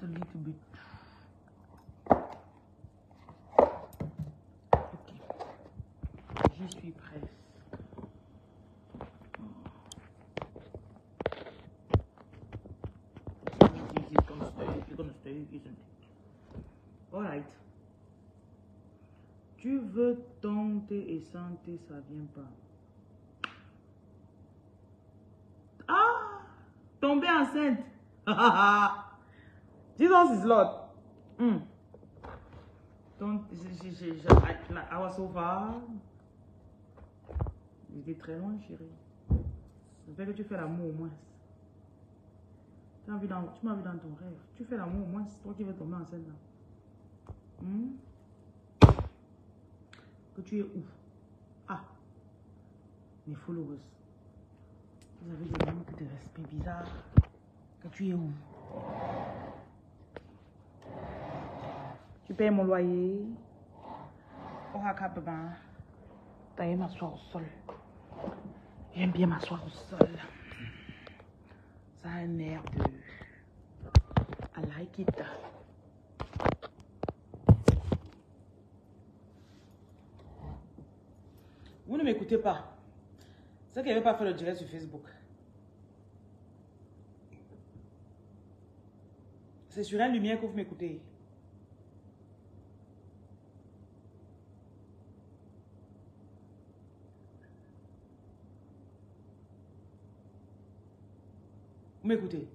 a little bit. Ok. J'y suis presque. You're gonna stay, isn't it? Alright. Tu veux tenter et santé, ça vient pas. Ah! Tomber enceinte. Jesus is Lord. Donc, I was so far. J'étais très loin, chérie. J'espère que tu fais l'amour au moins. Tu m'as vu dans ton rêve. Tu fais l'amour au moins, c'est toi qui veux tomber enceinte là. Que tu es où? Ah, mes followers. Vous avez des noms que des respects bizarres. Que tu es où? Tu payes mon loyer. Oh, Hakababa. T'as m'asseoir au sol. J'aime bien m'asseoir au sol. Ça a un air de... I like it. Vous ne m'écoutez pas. C'est qu'il n'y avait pas fait le direct sur Facebook. C'est sur la lumière que vous m'écoutez. Vous m'écoutez.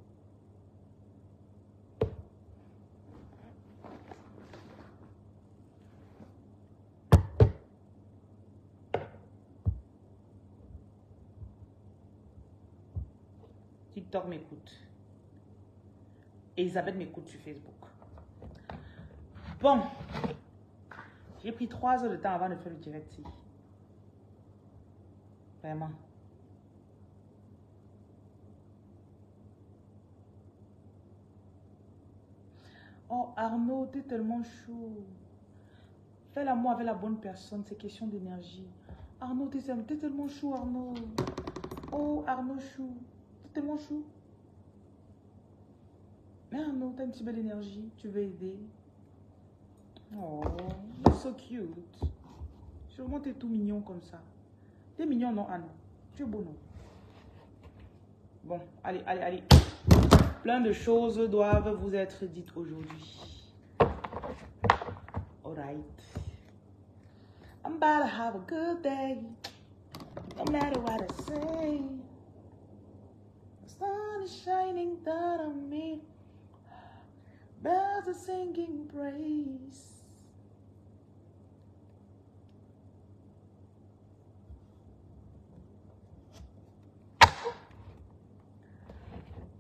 TikTok m'écoute. Elisabeth m'écoute sur Facebook. Bon. J'ai pris 3 heures de temps avant de faire le direct. Vraiment. Oh Arnaud, t'es tellement chaud. Fais l'amour avec la bonne personne, c'est question d'énergie. Arnaud, t'es tellement chaud, Arnaud. Oh Arnaud chou. T'es tellement chou. Mais Arnaud, t'as une si belle énergie. Tu veux aider. Oh, you're so cute. Sûrement t'es tout mignon comme ça. T'es mignon, non, Anne? Tu es beau, non? Bon, allez, allez, allez. Plein de choses doivent vous être dites aujourd'hui. Alright. I'm about to have a good day. No matter what I say. The sun is shining down on me. Birds are singing praise.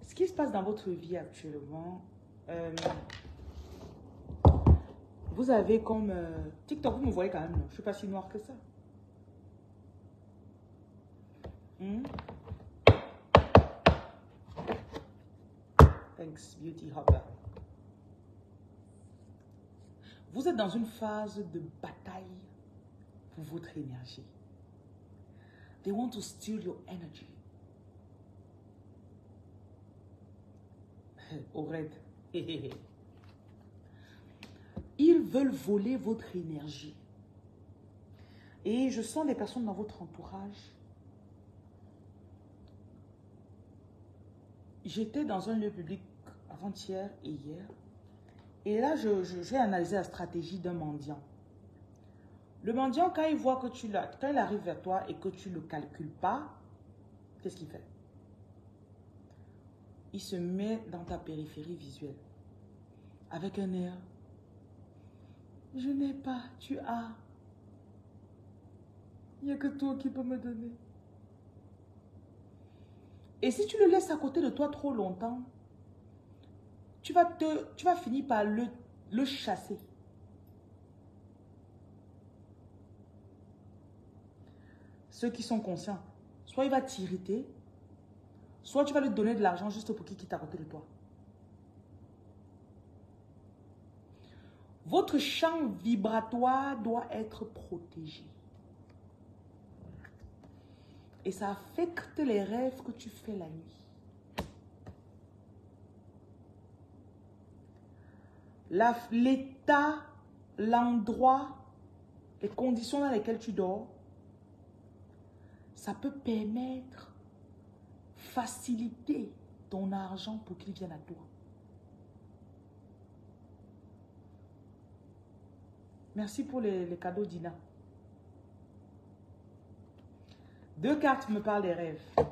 Ce qui se passe dans votre vie actuellement, vous avez comme... TikTok, vous me voyez quand même, non? Je ne suis pas si noire que ça. Thanks, Beauty Hopper. Vous êtes dans une phase de bataille pour votre énergie. They want to steal your energy. Aurède. Ils veulent voler votre énergie. Et je sens des personnes dans votre entourage. J'étais dans un lieu public avant-hier et hier. Et là, j'ai analysé la stratégie d'un mendiant. Le mendiant, quand il voit que quand il arrive vers toi et que tu ne le calcules pas, qu'est-ce qu'il fait? Il se met dans ta périphérie visuelle. Avec un air. Je n'ai pas, tu as. Il n'y a que toi qui peux me donner. Et si tu le laisses à côté de toi trop longtemps, tu vas finir par le chasser. Ceux qui sont conscients, soit il va t'irriter, soit tu vas lui donner de l'argent juste pour qu'il quitte à côté de toi. Votre champ vibratoire doit être protégé. Et ça affecte les rêves que tu fais la nuit. l'état, l'endroit, les conditions dans lesquelles tu dors, ça peut permettre, faciliter ton argent pour qu'il vienne à toi. Merci pour les cadeaux, Dina. 2 cartes me parlent des rêves. Donc,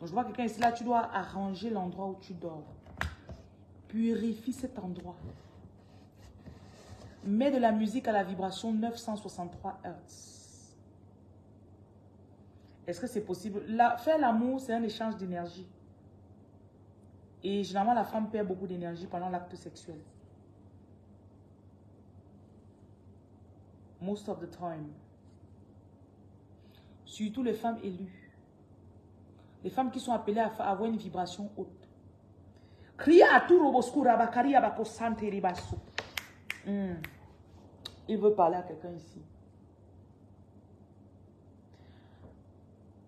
je vois quelqu'un ici, là, tu dois arranger l'endroit où tu dors. Purifie cet endroit. Mets de la musique à la vibration 963 Hz. Est-ce que c'est possible? Faire l'amour, c'est un échange d'énergie. Et généralement, la femme perd beaucoup d'énergie pendant l'acte sexuel. Most of the time. Surtout les femmes élues. Les femmes qui sont appelées à avoir une vibration haute. Il veut parler à quelqu'un ici.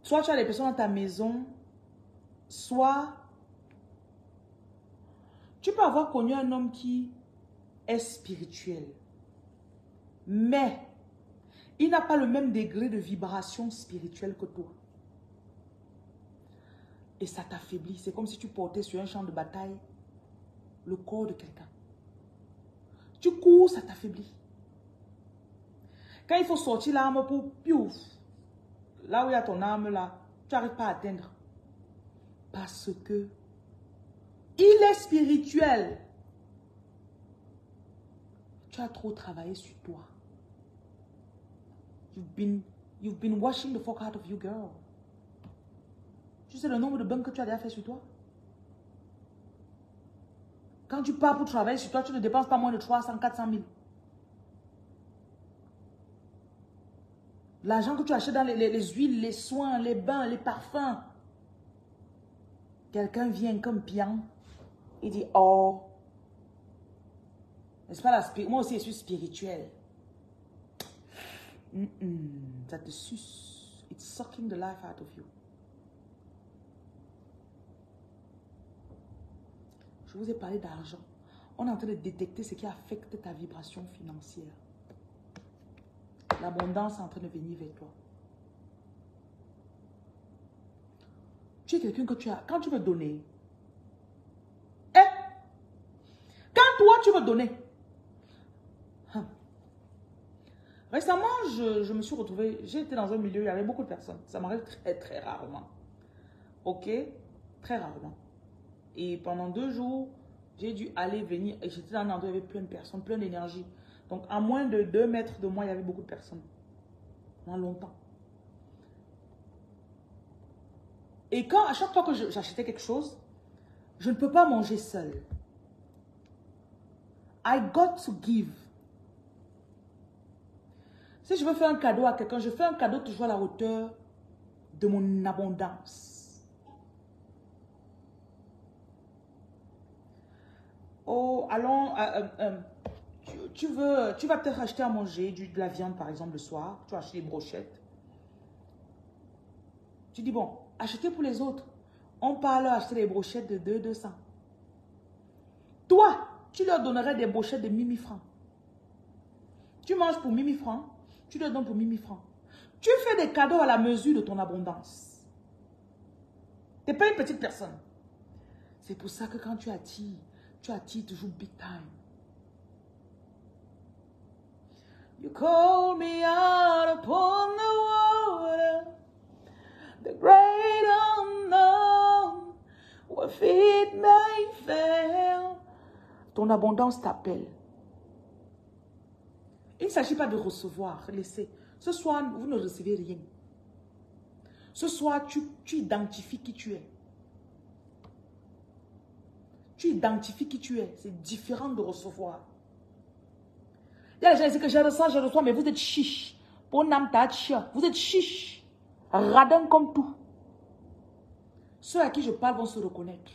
Soit tu as des personnes dans ta maison, soit tu peux avoir connu un homme qui est spirituel. Mais il n'a pas le même degré de vibration spirituelle que toi. Et ça t'affaiblit. C'est comme si tu portais sur un champ de bataille le corps de quelqu'un. Tu cours, ça t'affaiblit. Quand il faut sortir l'arme pour piouf, là où il y a ton arme là, tu n'arrives pas à atteindre. Parce que il est spirituel. Tu as trop travaillé sur toi. You've been washing the fuck out of you, girl. Tu sais le nombre de bains que tu as déjà fait sur toi? Quand tu pars pour travailler sur toi, tu ne dépenses pas moins de 300, 400 000. L'argent que tu achètes dans les huiles, les soins, les bains, les parfums. Quelqu'un vient comme pian. Il dit, oh. N'est-ce pas moi aussi, je suis spirituel. Ça te suce. It's sucking the life out of you. Je vous ai parlé d'argent. On est en train de détecter ce qui affecte ta vibration financière. L'abondance est en train de venir vers toi. Tu es quelqu'un que tu as... Quand tu veux donner... Quand toi, tu veux donner... Récemment, je me suis retrouvée... J'ai été dans un milieu, il y avait beaucoup de personnes. Ça m'arrive très, très rarement. Ok? Très rarement. Et pendant 2 jours, j'ai dû aller, venir. Et j'étais dans un endroit où il y avait plein de personnes, plein d'énergie. Donc, à moins de 2 mètres de moi, il y avait beaucoup de personnes. Pendant longtemps. Et à chaque fois que j'achetais quelque chose, je ne peux pas manger seul. I got to give. Si je veux faire un cadeau à quelqu'un, je fais un cadeau toujours à la hauteur de mon abondance. Oh, allons, tu vas peut-être acheter à manger de la viande par exemple le soir, tu vas acheter des brochettes. Tu dis bon, achetez pour les autres. On parle acheter des brochettes de 200. Toi, tu leur donnerais des brochettes de 1000 francs. Tu manges pour 1000 francs, tu leur donnes pour 1000 francs. Tu fais des cadeaux à la mesure de ton abondance. Tu n'es pas une petite personne. C'est pour ça que quand tu attires toujours big time. You call me out upon the water, the great unknown, where feet may fail. Ton abondance t'appelle. Il ne s'agit pas de recevoir, laissez. Ce soir, vous ne recevez rien. Ce soir, tu identifies qui tu es. Tu identifies qui tu es. C'est différent de recevoir. Il y a des gens qui disent que je reçois, mais vous êtes chiche. Vous êtes chiche. Radin comme tout. Ceux à qui je parle vont se reconnaître.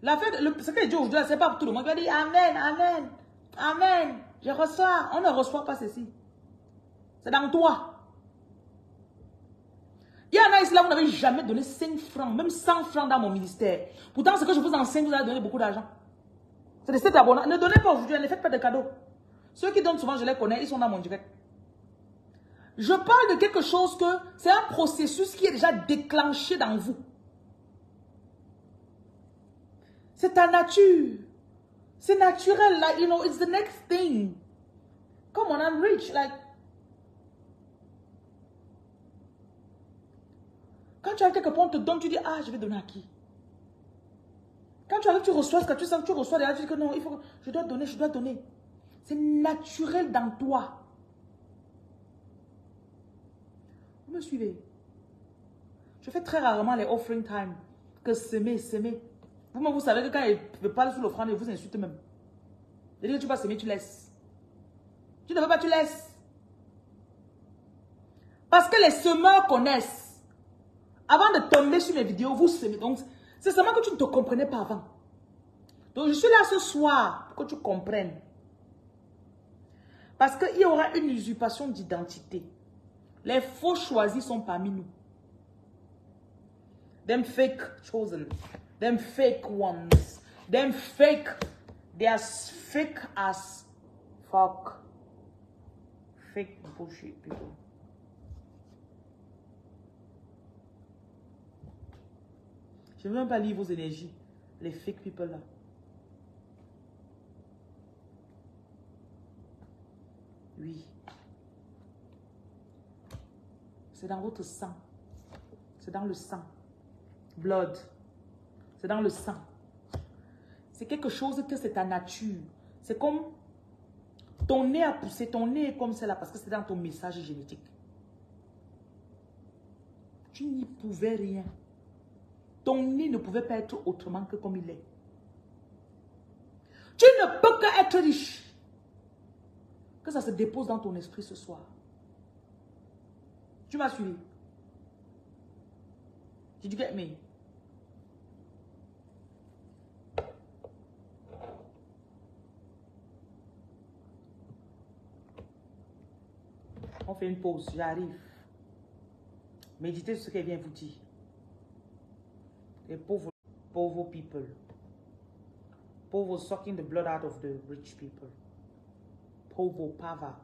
Ce que je dis aujourd'hui, ce n'est pas pour tout le monde. Il va dire Amen, Amen, Amen. Je reçois. On ne reçoit pas ceci. C'est dans toi. Il y en a ici, là, vous n'avez jamais donné 5 francs, même 100 francs dans mon ministère. Pourtant, ce que je vous enseigne, vous avez donné beaucoup d'argent. C'est de cet abonnement. Ne donnez pas aujourd'hui, ne faites pas de cadeaux. Ceux qui donnent souvent, je les connais, ils sont dans mon direct. Je parle de quelque chose que c'est un processus qui est déjà déclenché dans vous. C'est ta nature. C'est naturel. Like, you know, it's the next thing. Come on, I'm rich. Like, quand tu arrives quelque part, on te donne, tu dis, ah, je vais donner à qui? Quand tu arrives, tu reçois ce que tu sens, tu reçois, derrière, tu dis que non, il faut que je dois donner, je dois donner. C'est naturel dans toi. Vous me suivez? Je fais très rarement les offering time. Que semer. Vous-même, vous savez que quand il parle sur l'offrande, il vous insulte même. Il dit que tu vas semer, tu laisses. Tu ne veux pas, tu laisses. Parce que les semeurs connaissent. Avant de tomber sur mes vidéos, vous semez. Donc, c'est seulement que tu ne te comprenais pas avant. Donc, je suis là ce soir pour que tu comprennes. Parce qu'il y aura une usurpation d'identité. Les faux choisis sont parmi nous. Them fake chosen. Them fake ones. Them fake. They are fake as fuck. Fake bullshit people. Je ne veux même pas lire vos énergies. Les fake people là. Oui. C'est dans votre sang. C'est dans le sang. Blood. C'est dans le sang. C'est quelque chose que c'est ta nature. C'est comme ton nez a poussé. Ton nez est comme cela parce que c'est dans ton message génétique. Tu n'y pouvais rien. Ton nez ne pouvait pas être autrement que comme il est. Tu ne peux qu'être riche. Que ça se dépose dans ton esprit ce soir. Tu m'as suivi? Did you get me? On fait une pause, j'arrive. Méditez sur ce qu'elle vient vous dire. Les pauvres people. Pauvres sucking the blood out of the rich people. Pauvre pava.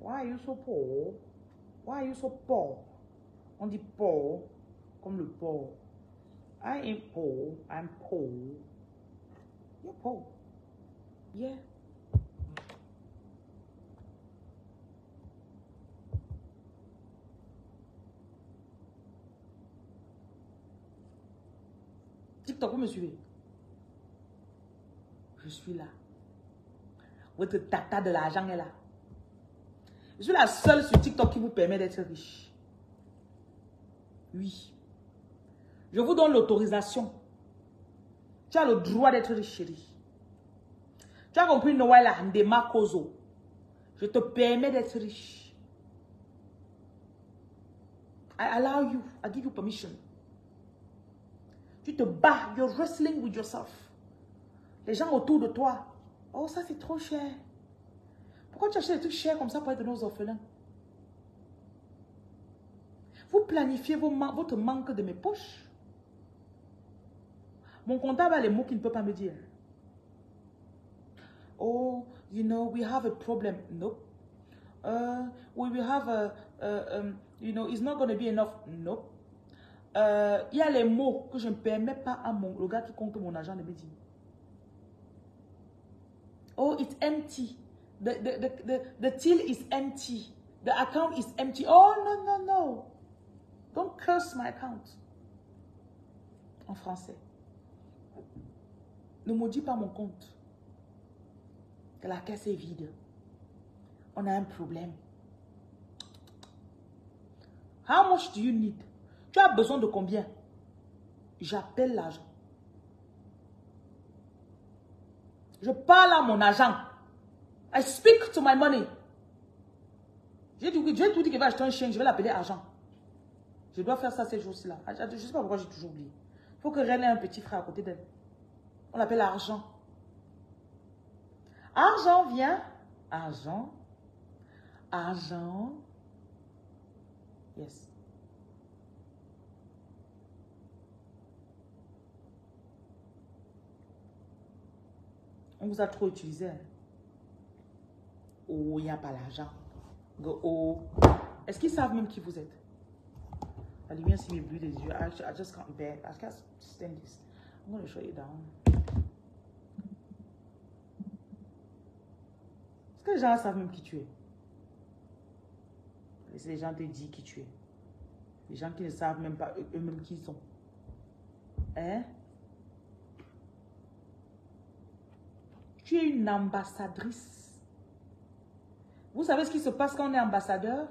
Why are you so poor? Why are you so poor? On dit pauvre comme le pauvre. I ain't poor, I'm poor. You're poor. Yeah. TikTok, vous me suivez? Je suis là. Votre tata de l'argent est là. Je suis la seule sur TikTok qui vous permet d'être riche. Oui. Je vous donne l'autorisation. Tu as le droit d'être riche, chérie. Tu as compris, Noël, Ndema Kozo. Je te permets d'être riche. I allow you. I give you permission. Tu te bats. You're wrestling with yourself. Les gens autour de toi. Oh, ça c'est trop cher. Pourquoi tu achètes des trucs chers comme ça pour être de nos orphelins? Vous planifiez votre manque de mes poches. Mon comptable a les mots qu'il ne peut pas me dire. Oh, you know, we have a problem. Nope. We will have you know, it's not going to be enough. Nope. Il y a les mots que je ne permets pas à le gars qui compte mon argent de me dire. Oh, it's empty. The till is empty. The account is empty. Oh, no, no, no. Don't curse my account. En français. Ne maudis pas mon compte. Que la caisse est vide. On a un problème. How much do you need? Tu as besoin de combien? J'appelle l'argent. Je parle à mon agent. I speak to my money. J'ai tout dit qu'il va acheter un chien, je vais l'appeler argent. Je dois faire ça ces jours-ci là. Je ne sais pas pourquoi j'ai toujours oublié. Il faut que Reine ait un petit frère à côté d'elle. On l'appelle argent. Argent, viens. Argent. Argent. Yes. On vous a trop utilisé. Hein. Oh, il n'y a pas l'argent. Oh. Est-ce qu'ils savent même qui vous êtes? La lumière s'il me brûle les yeux. I just can't bear. I can't stand this. I'm going to shut it down. Est-ce que les gens savent même qui tu es? Laissez les gens te dire qui tu es. Les gens qui ne savent même pas eux-mêmes qui ils sont. Hein? Tu es une ambassadrice. Vous savez ce qui se passe quand on est ambassadeur?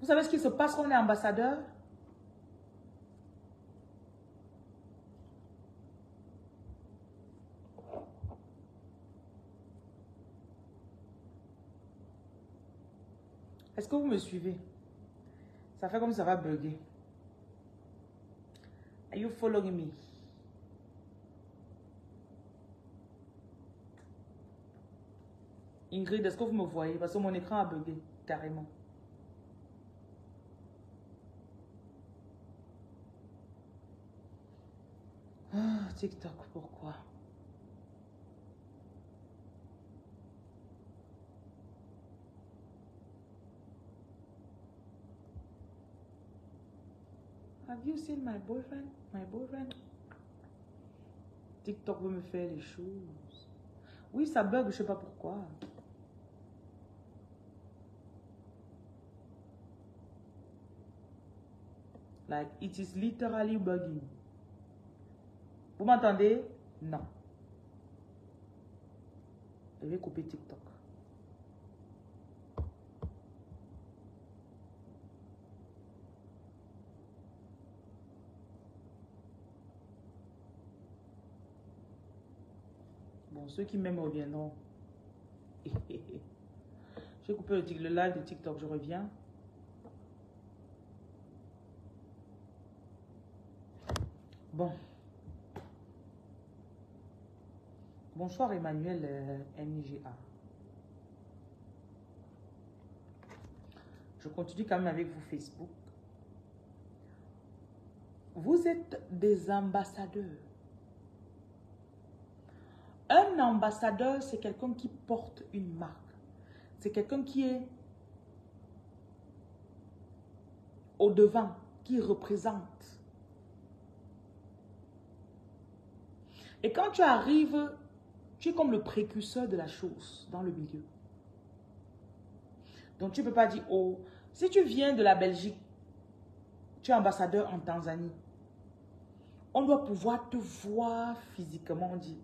Vous savez ce qui se passe quand on est ambassadeur? Est-ce que vous me suivez? Ça fait comme ça va bugger. Are you following me? Ingrid, est-ce que vous me voyez? Parce que mon écran a bugué, carrément. Ah, TikTok, pourquoi? Have you seen my boyfriend? My boyfriend? TikTok veut me faire les choses. Oui, ça bug, je sais pas pourquoi. Like, it is literally bugging. Vous m'entendez? Non. Je vais couper TikTok. Bon, ceux qui m'aiment reviendront. Je vais couper le live de TikTok, je reviens. Bon. Bonsoir Emmanuel NGA. Je continue quand même avec vous Facebook. Vous êtes des ambassadeurs. Un ambassadeur, c'est quelqu'un qui porte une marque. C'est quelqu'un qui est au devant, qui représente. Et quand tu arrives, tu es comme le précurseur de la chose dans le milieu. Donc tu ne peux pas dire, oh, si tu viens de la Belgique, tu es ambassadeur en Tanzanie. On doit pouvoir te voir physiquement, on dit.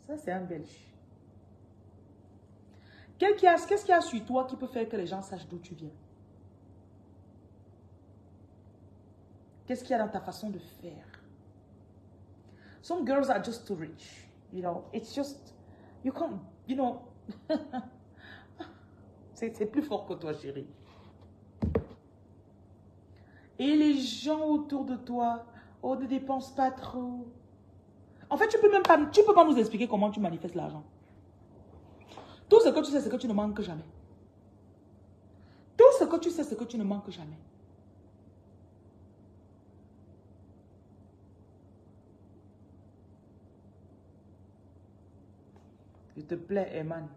Ça, c'est un Belge. Qu'est-ce qu'il y a sur toi qui peut faire que les gens sachent d'où tu viens? Qu'est-ce qu'il y a dans ta façon de faire? Some girls are just too rich. You know, it's just, you can't, you know. C'est plus fort que toi, chérie. Et les gens autour de toi, oh, ne dépense pas trop. En fait, tu peux pas nous expliquer comment tu manifestes l'argent. Tout ce que tu sais, c'est que tu ne manques jamais. Tout ce que tu sais, c'est que tu ne manques jamais. S'il te plaît, Eman.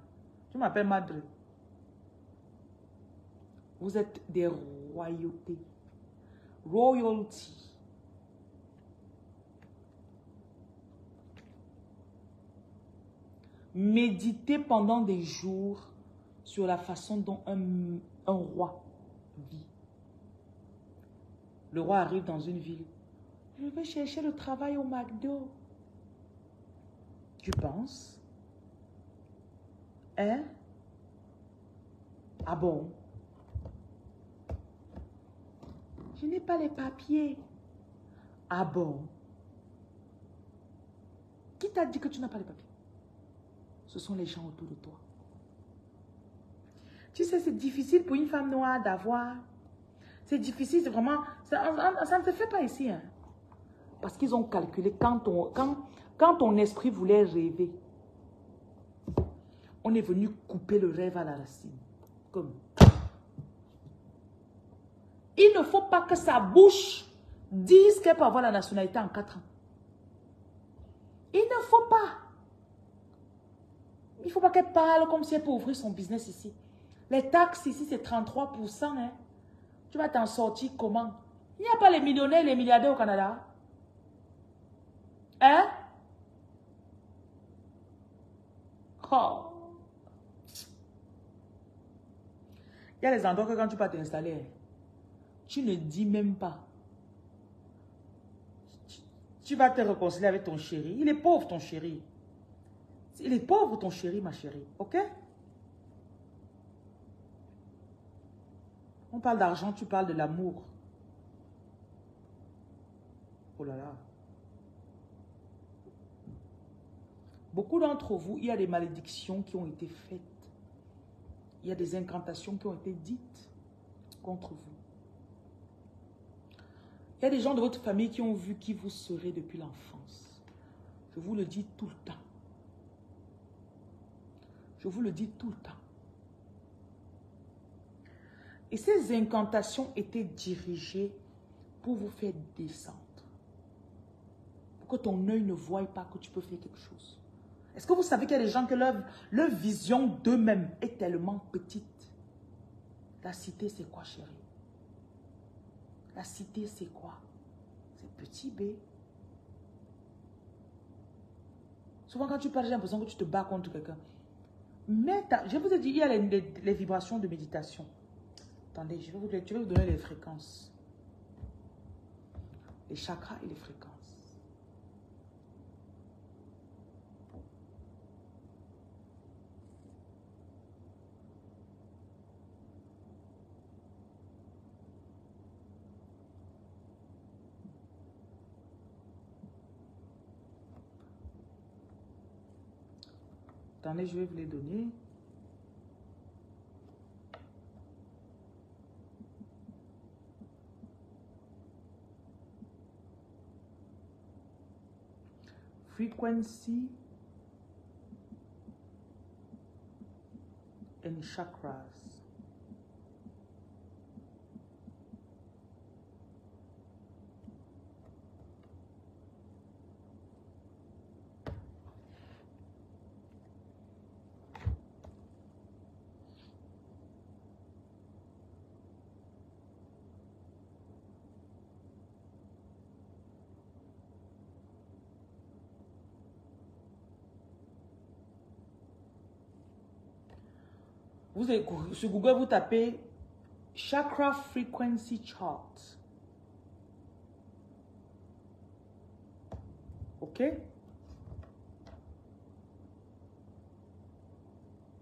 Tu m'appelles Madre. Vous êtes des royautés. Royalty. Méditez pendant des jours sur la façon dont un roi vit. Le roi arrive dans une ville. Je vais chercher le travail au McDo. Tu penses? Hein? Ah bon? Je n'ai pas les papiers. Ah bon? Qui t'a dit que tu n'as pas les papiers? Ce sont les gens autour de toi. Tu sais, c'est difficile pour une femme noire d'avoir. C'est difficile, c'est vraiment... Ça ne se fait pas ici. Hein. Parce qu'ils ont calculé quand ton esprit voulait rêver. On est venu couper le rêve à la racine. Comme. Il ne faut pas que ça bouche disent qu'elle peut avoir la nationalité en 4 ans. Il ne faut pas. Il ne faut pas qu'elle parle comme si elle peut ouvrir son business ici. Les taxes ici, c'est 33%. Hein. Tu vas t'en sortir comment? Il n'y a pas les millionnaires et les milliardaires au Canada. Hein? Oh. Il y a les endroits que quand tu vas t'installer, tu ne dis même pas. Tu vas te réconcilier avec ton chéri. Il est pauvre, ton chéri. Il est pauvre, ton chéri, ma chérie. Ok? On parle d'argent, tu parles de l'amour. Oh là là. Beaucoup d'entre vous, il y a des malédictions qui ont été faites. Il y a des incantations qui ont été dites contre vous. Il y a des gens de votre famille qui ont vu qui vous serez depuis l'enfance. Je vous le dis tout le temps. Je vous le dis tout le temps. Et ces incantations étaient dirigées pour vous faire descendre. Pour que ton œil ne voie pas que tu peux faire quelque chose. Est-ce que vous savez qu'il y a des gens que leur vision d'eux-mêmes est tellement petite? La cité, c'est quoi, chérie? La cité, c'est quoi? C'est petit B. Souvent, quand tu parles, j'ai l'impression que tu te bats contre quelqu'un. Mais je vous ai dit, il y a les vibrations de méditation. Attendez, je vais vous donner les fréquences. Les chakras et les fréquences. Attendez, je vais vous les donner. Frequency and chakras. Vous avez, sur Google, vous tapez Chakra Frequency Chart. OK?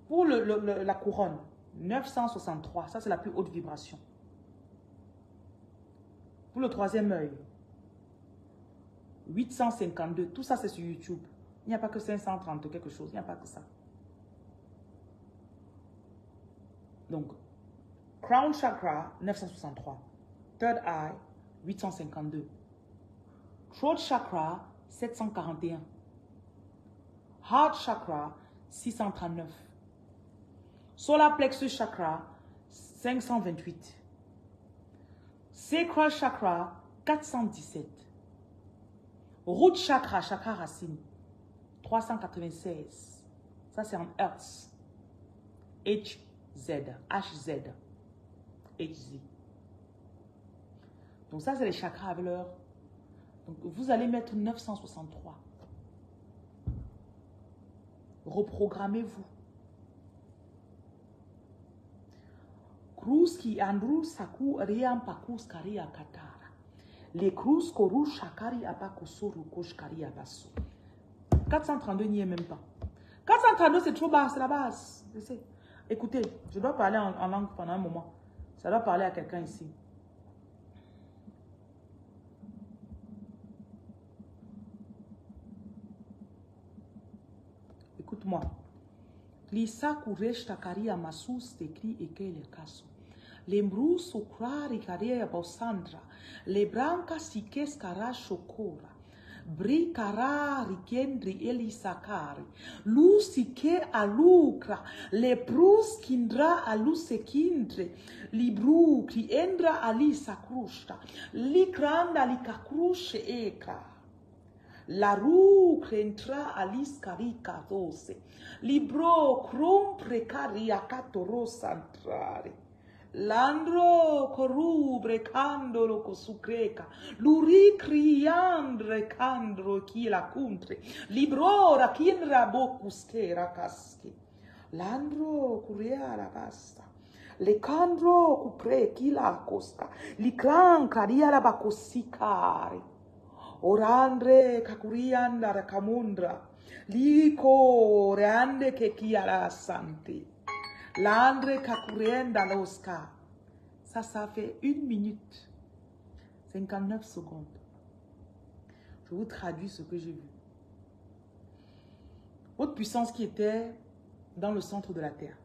Pour la couronne, 963. Ça, c'est la plus haute vibration. Pour le troisième œil, 852. Tout ça, c'est sur YouTube. Il n'y a pas que 530 quelque chose. Il n'y a pas que ça. Donc, Crown Chakra, 963. Third Eye, 852. Throat Chakra, 741. Heart Chakra, 639. Solar Plexus Chakra, 528. Sacral Chakra, 417. Root Chakra, Chakra Racine, 396. Ça, c'est en Hertz. HZ. HZ. Donc ça, c'est les chakras avec leur... Donc vous allez mettre 963. Reprogrammez-vous. Cruz qui andru saku riam pakus karia katara. Les cruz koru shakari apakusuru koshkari abasu. 432 n'y est même pas. 432 c'est trop bas, c'est la base. Je sais. Écoutez, je dois parler en langue pendant un moment. Ça doit parler à quelqu'un ici. Écoute-moi. Lisa kuresh takari amasus tekri ekele kaso. Lembru sokrari karea bosandra. Lebranca sikes kara shokora. Brikara rikendri elisakari. Lusike alukra. Leprus kindra alusekindre. Libru ki endra alisakrushta. Likranda likakrushe ekra. La roue crentra alis carica dose. Libro crom precaria catoro santrare. Landro corubre candolo cosucreca. Luri criandre candro chi la cuntre. Libro racinra bocusquera caschi. Landro curea la basta. Le candro cupre chi la costa. Li cran caria la bacosicare. Orandre kakurianda rakamundra. Liko reande ke kiara santi. Landre kakurienda loska. Ça fait 1 minute 59 secondes. Je vous traduis ce que j'ai vu. Votre puissance qui était dans le centre de la terre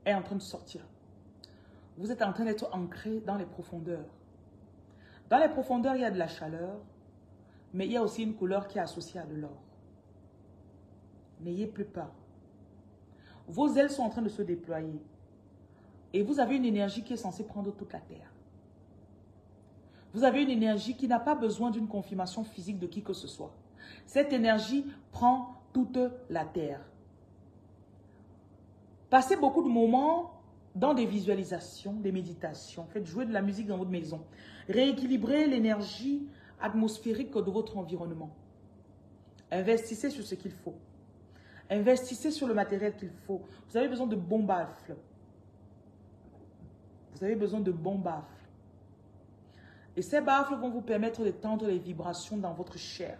est en train de sortir. Vous êtes en train d'être ancré dans les profondeurs. Dans les profondeurs, il y a de la chaleur, mais il y a aussi une couleur qui est associée à de l'or. N'ayez plus peur. Vos ailes sont en train de se déployer. Et vous avez une énergie qui est censée prendre toute la terre. Vous avez une énergie qui n'a pas besoin d'une confirmation physique de qui que ce soit. Cette énergie prend toute la terre. Passez beaucoup de moments dans des visualisations, des méditations. Faites jouer de la musique dans votre maison. Rééquilibrez l'énergie atmosphérique de votre environnement. Investissez sur ce qu'il faut. Investissez sur le matériel qu'il faut. Vous avez besoin de bons baffles. Vous avez besoin de bons baffles. Et ces baffles vont vous permettre d'étendre les vibrations dans votre chair.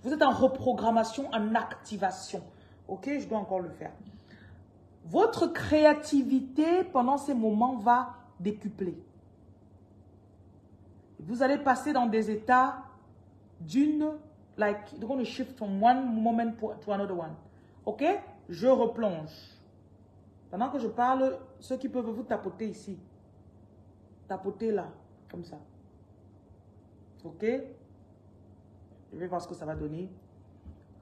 Vous êtes en reprogrammation, en activation. Ok, je dois encore le faire. Votre créativité pendant ces moments va décupler. Vous allez passer dans des états d'une, like, you're going to shift from one moment to another one. Ok? Je replonge. Pendant que je parle, ceux qui peuvent vous tapoter ici. Tapoter là, comme ça. Ok? Je vais voir ce que ça va donner.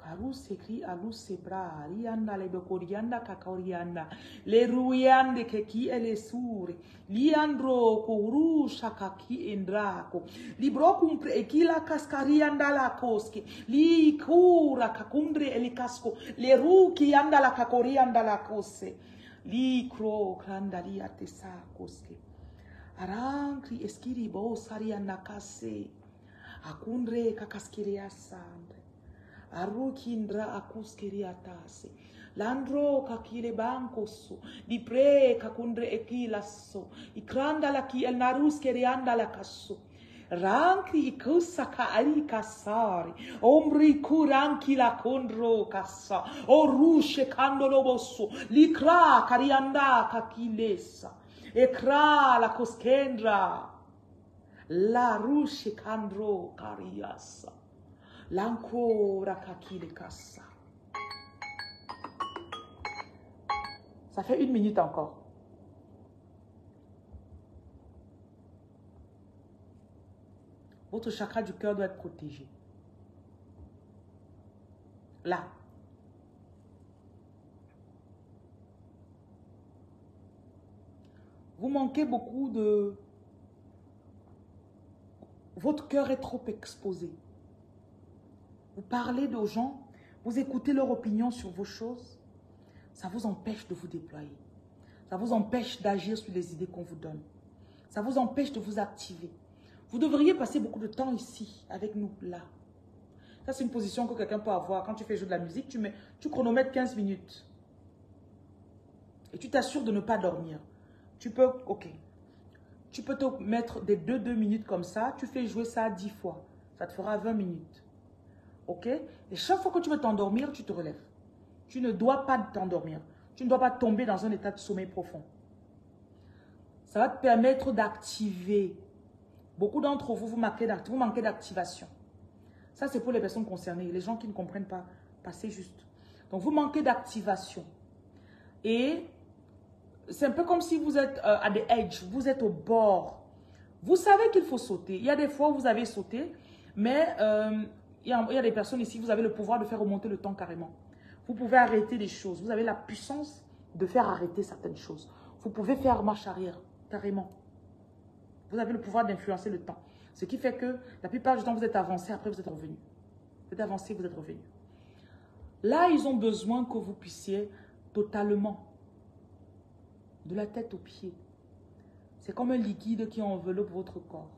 Karus écrit à l'Oussebra, Rianda le Becorianda Cacorianda, les Ruyande Keki et les Souri, Liandro Kourou Shakaki Endraco, Libro Cumpre e Kila Cascarianda la Koski, Li Kura Kakundre e li Casco, les Ruki anda la Cacorianda la Cose, Li Cro Crandalia Tessa Koski, Arancri Esquiribo Sarianda Case, Acundre Cacaskiria Sandre. Arukindra akuskeriatase. Landro kakile bankoso. Di pre kakundre ekilasso. Ikranda la ki el naruskerianda la kasso. Ranki ikusaka ali kasari. Omri kuranki la kondro kassa. O rushe kandolo bosso. Likra karianda kakilesa. Ekra la koskendra. La rushe kandro kariasa. L'ancora kakile kassa. Ça fait 1 minute encore. Votre chakra du cœur doit être protégé. Là. Vous manquez beaucoup de... Votre cœur est trop exposé. Vous parlez aux gens, vous écoutez leur opinion sur vos choses, ça vous empêche de vous déployer. Ça vous empêche d'agir sur les idées qu'on vous donne. Ça vous empêche de vous activer. Vous devriez passer beaucoup de temps ici, avec nous, là. Ça, c'est une position que quelqu'un peut avoir. Quand tu fais jouer de la musique, tu chronomètres 15 minutes. Et tu t'assures de ne pas dormir. Tu peux, ok. Tu peux te mettre des 2 minutes comme ça. Tu fais jouer ça 10 fois. Ça te fera 20 minutes. Ok? Et chaque fois que tu veux t'endormir, tu te relèves. Tu ne dois pas t'endormir. Tu ne dois pas tomber dans un état de sommeil profond. Ça va te permettre d'activer. Beaucoup d'entre vous, vous manquez d'activation. Ça, c'est pour les personnes concernées. Les gens qui ne comprennent pas, passez juste. Donc, vous manquez d'activation. Et c'est un peu comme si vous êtes à the edge. Vous êtes au bord. Vous savez qu'il faut sauter. Il y a des fois où vous avez sauté, mais il y a des personnes ici, vous avez le pouvoir de faire remonter le temps carrément. Vous pouvez arrêter des choses. Vous avez la puissance de faire arrêter certaines choses. Vous pouvez faire marche arrière, carrément. Vous avez le pouvoir d'influencer le temps. Ce qui fait que la plupart du temps, vous êtes avancé, après vous êtes revenu. Vous êtes avancé, vous êtes revenu. Là, ils ont besoin que vous puissiez totalement, de la tête aux pieds. C'est comme un liquide qui enveloppe votre corps.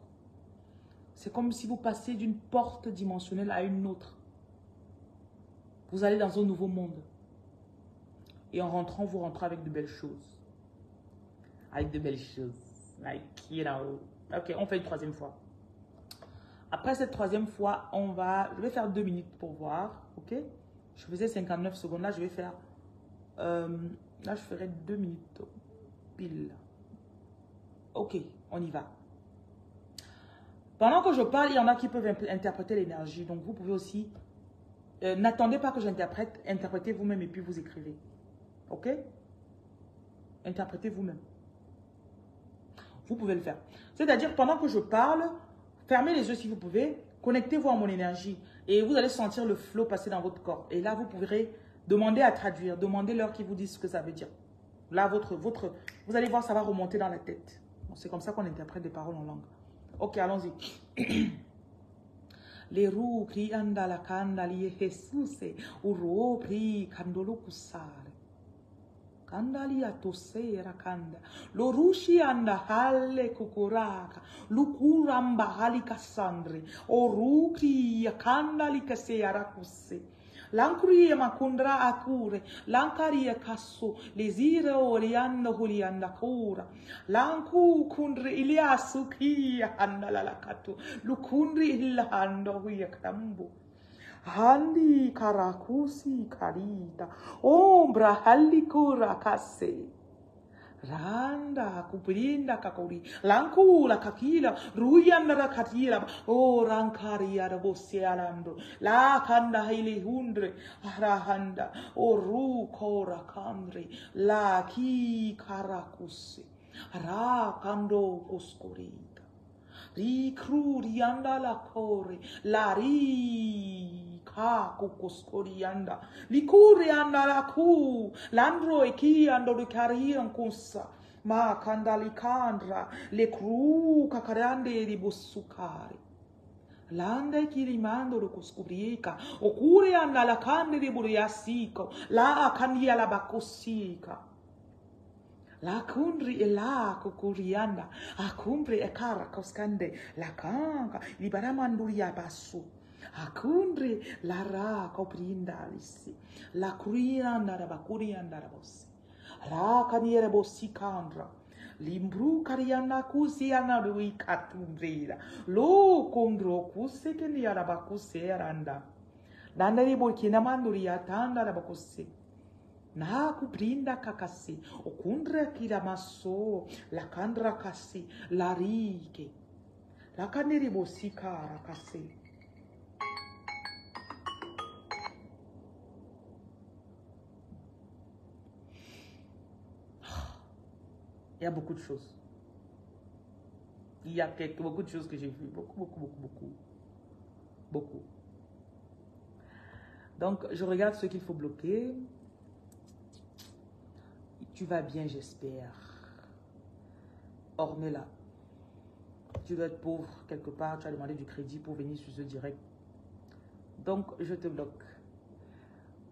C'est comme si vous passez d'une porte dimensionnelle à une autre. Vous allez dans un nouveau monde. Et en rentrant, vous rentrez avec de belles choses. Avec de belles choses. Like, you know. Ok, on fait une troisième fois. Après cette troisième fois, je vais faire 2 minutes pour voir. Ok? Je faisais 59 secondes. Là, je vais faire... là, je ferai 2 minutes pile. Ok, on y va. Pendant que je parle, il y en a qui peuvent interpréter l'énergie. Donc, vous pouvez aussi... n'attendez pas que j'interprète. Interprétez vous-même et puis vous écrivez. Ok? Interprétez vous-même. Vous pouvez le faire. C'est-à-dire, pendant que je parle, fermez les yeux si vous pouvez. Connectez-vous à mon énergie. Et vous allez sentir le flow passer dans votre corps. Et là, vous pourrez demander à traduire. Demandez-leur qu'ils vous disent ce que ça veut dire. Là, vous allez voir, ça va remonter dans la tête. C'est comme ça qu'on interprète des paroles en langue. Ok, allons-y. Les roues cri andala candali Jesus uro pri candolo kusare. Candali atosera canda. Lo rushi anda halle kukuraka. Lukuramba hali cassandri. Oru cri candali caseara kusse. L'ancrie macundra a cure, l'ancaria casso, l'esire orianda hulianda cura, l'ancu cundri iliasu kia anda la cato, lucundri illanda huia crambo. Handi caracusi carita, ombra halli cura casse. Randa, cuprinda cacori, l'ancula cachila, ruyanda la catira, o rancaria da bossi alando, la canda hili hundre, arahanda, o ru cora candri, la chi caracusi, ra cando coscorita. Ri cru rianda la core, la ri ca cocoscorianda, li curianda la cu, l'andro e chi ando di carian consa, ma candalicandra, le cru cacarande di bossucari. L'anda e chi rimando lo coscobrica, o cure anda la cande di buriasico, la candia la bacossica. La cundri e la cocurianda, a cumpri e cara coscande, la canca, li baramanduria basso. A cundri la ra coprinda lissi, la curianda da bacurianda da bossi. La caniere bossi candra, l'imbru carianda cusiana lui catundrira, lo condro cusse che ni arabacusse aranda. Nanda di borchina manduria tanda arabacusse. Na cuprinda cacassi, o cundra kiramasso, la candra cassi, la righe, la caneribo si cara cassi. Il y a beaucoup de choses. Il y a beaucoup de choses que j'ai vues. Beaucoup. Donc, je regarde ce qu'il faut bloquer. Tu vas bien, j'espère. Ornella. Tu dois être pauvre quelque part. Tu as demandé du crédit pour venir sur ce direct. Donc, je te bloque.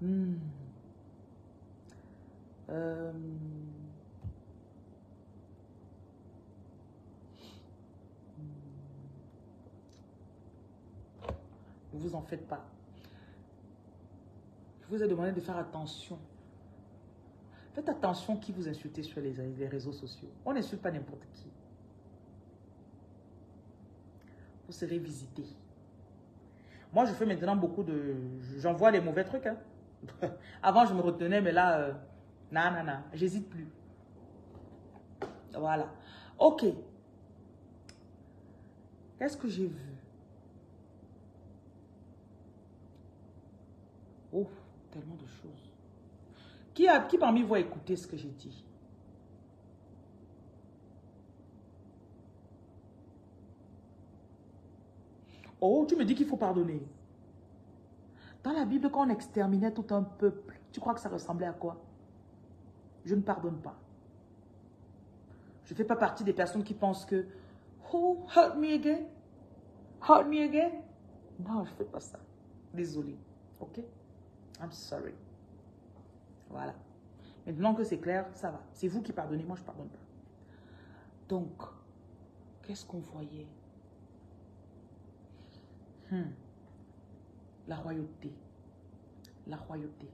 Ne vous en faites pas. Je vous ai demandé de faire attention. Faites attention qui vous insultez sur les réseaux sociaux. On n'insulte pas n'importe qui. Vous serez visité. Moi, je fais maintenant beaucoup de... J'envoie les mauvais trucs. Hein. Avant, je me retenais, mais là, non. J'hésite plus. Voilà. Ok. Qu'est-ce que j'ai vu? Oh, tellement de choses. Qui parmi vous a écouté ce que j'ai dit? Oh, tu me dis qu'il faut pardonner. Dans la Bible, quand on exterminait tout un peuple, tu crois que ça ressemblait à quoi? Je ne pardonne pas. Je ne fais pas partie des personnes qui pensent que oh, hurt me again? Hurt me again? Non, je ne fais pas ça. Désolé. Ok? I'm sorry. Voilà. Maintenant que c'est clair, ça va. C'est vous qui pardonnez, moi je ne pardonne pas. Donc, qu'est-ce qu'on voyait? La royauté. La royauté.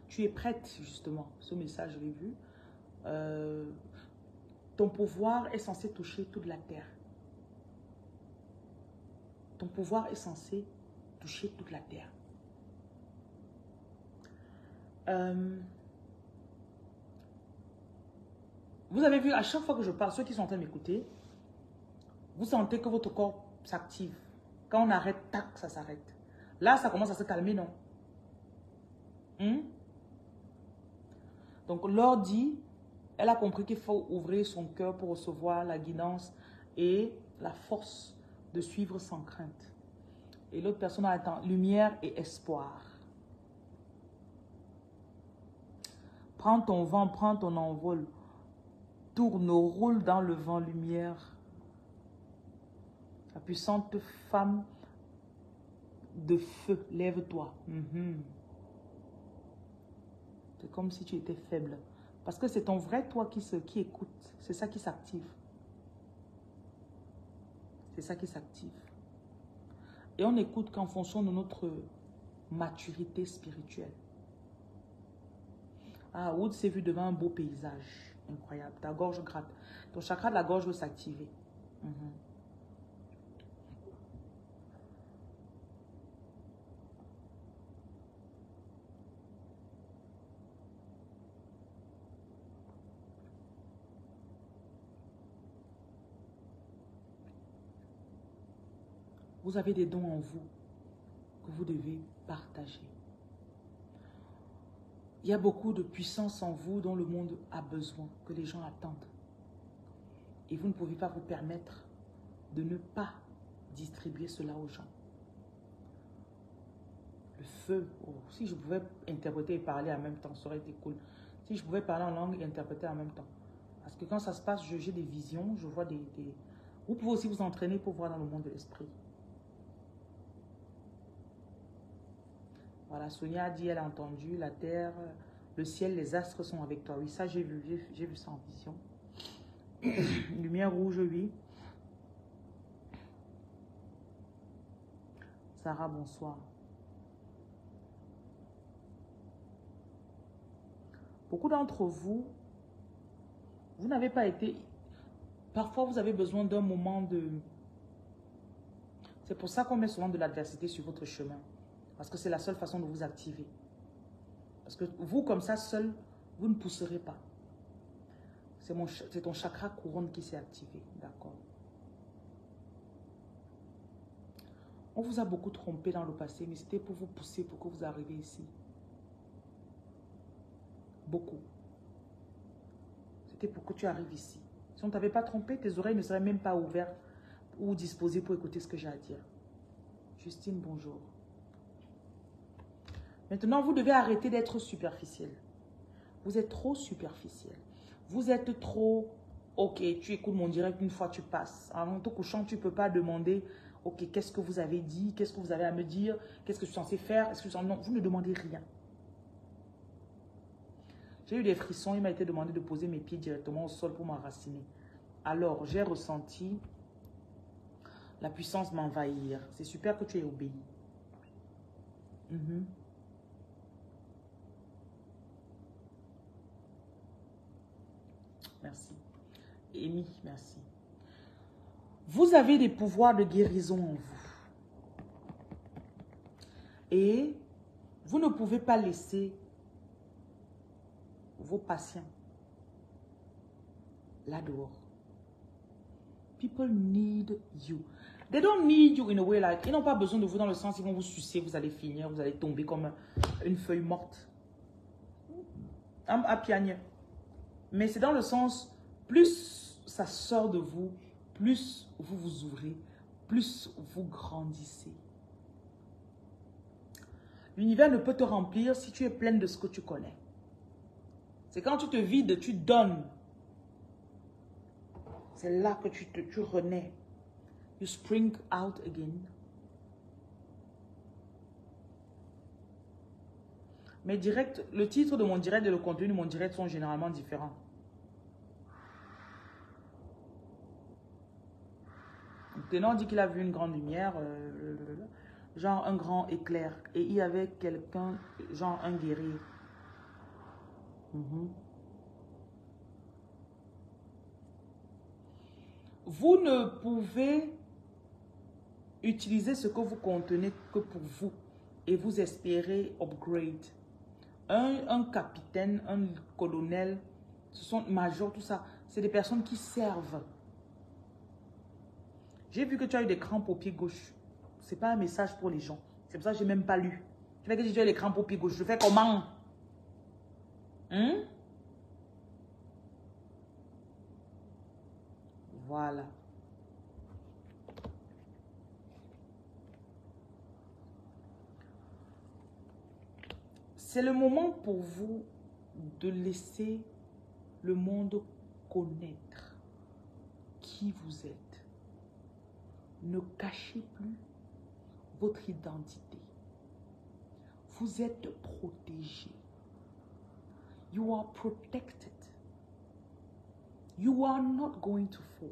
Tu es prête, justement. Ce message, je l'ai vu. Ton pouvoir est censé toucher toute la terre. Ton pouvoir est censé toucher toute la terre. Vous avez vu, à chaque fois que je parle, ceux qui sont en train de m'écouter, vous sentez que votre corps s'active. Quand on arrête, tac, ça s'arrête. Là, ça commence à se calmer, non? Donc, Laure dit, elle a compris qu'il faut ouvrir son cœur pour recevoir la guidance et la force de suivre sans crainte. Et l'autre personne attend lumière et espoir. Prends ton vent, prends ton envol. Tourne, roule dans le vent lumière. La puissante femme de feu, lève-toi. C'est comme si tu étais faible. Parce que c'est ton vrai toi qui écoute. C'est ça qui s'active. C'est ça qui s'active. Et on écoute qu'en fonction de notre maturité spirituelle. Ah, Wood s'est vu devant un beau paysage. Incroyable. Ta gorge gratte. Ton chakra de la gorge veut s'activer. Vous avez des dons en vous que vous devez partager. Il y a beaucoup de puissance en vous dont le monde a besoin, que les gens attendent. Et vous ne pouvez pas vous permettre de ne pas distribuer cela aux gens. Le feu, oh, si je pouvais interpréter et parler en même temps, ça aurait été cool. Si je pouvais parler en langue et interpréter en même temps. Parce que quand ça se passe, j'ai des visions, je vois des... Vous pouvez aussi vous entraîner pour voir dans le monde de l'esprit. Voilà, Sonia a dit, elle a entendu, la terre, le ciel, les astres sont avec toi. Oui, ça j'ai vu ça en vision. Lumière rouge, oui. Sarah, bonsoir. Beaucoup d'entre vous, vous n'avez pas été... Parfois, vous avez besoin d'un moment de... C'est pour ça qu'on met souvent de l'adversité sur votre chemin. Parce que c'est la seule façon de vous activer. Parce que vous, comme ça, seul, vous ne pousserez pas. C'est ton chakra couronne qui s'est activé. D'accord. On vous a beaucoup trompé dans le passé, mais c'était pour vous pousser, pour que vous arriviez ici. Beaucoup. C'était pour que tu arrives ici. Si on ne t'avait pas trompé, tes oreilles ne seraient même pas ouvertes ou disposées pour écouter ce que j'ai à dire. Justine, bonjour. Maintenant, vous devez arrêter d'être superficiel. Vous êtes trop superficiel. Vous êtes trop... Ok, tu écoutes mon direct une fois, tu passes. Avant te couchant, tu ne peux pas demander... Ok, qu'est-ce que vous avez dit? Qu'est-ce que vous avez à me dire? Qu'est-ce que je suis censé faire? Est-ce que non, vous ne demandez rien. J'ai eu des frissons. Il m'a été demandé de poser mes pieds directement au sol pour m'enraciner. Alors, j'ai ressenti la puissance m'envahir. C'est super que tu aies obéi. Merci. Amy, merci. Vous avez des pouvoirs de guérison en vous. Et vous ne pouvez pas laisser vos patients là dehors. People need you. They don't need you in a way like... Ils n'ont pas besoin de vous dans le sens, ils vont vous sucer, vous allez finir, vous allez tomber comme une feuille morte. À piano. Mais c'est dans le sens, plus ça sort de vous, plus vous vous ouvrez, plus vous grandissez. L'univers ne peut te remplir si tu es pleine de ce que tu connais. C'est quand tu te vides, tu donnes. C'est là que tu renais. You spring out again. Mes directs, le titre de mon direct et le contenu de mon direct sont généralement différents. Tenant dit qu'il a vu une grande lumière, genre un grand éclair. Et il y avait quelqu'un, genre un guerrier. Vous ne pouvez utiliser ce que vous contenez que pour vous et vous espérez upgrade. Un capitaine, un colonel, ce sont majors, tout ça, c'est des personnes qui servent. J'ai vu que tu as eu des crampes au pied gauche. Ce n'est pas un message pour les gens. C'est pour ça que je n'ai même pas lu. Tu fais que tu as des crampes au pied gauche. Je fais comment? Voilà. C'est le moment pour vous de laisser le monde connaître qui vous êtes. Ne cachez plus votre identité. Vous êtes protégé. You are protected. You are not going to fall.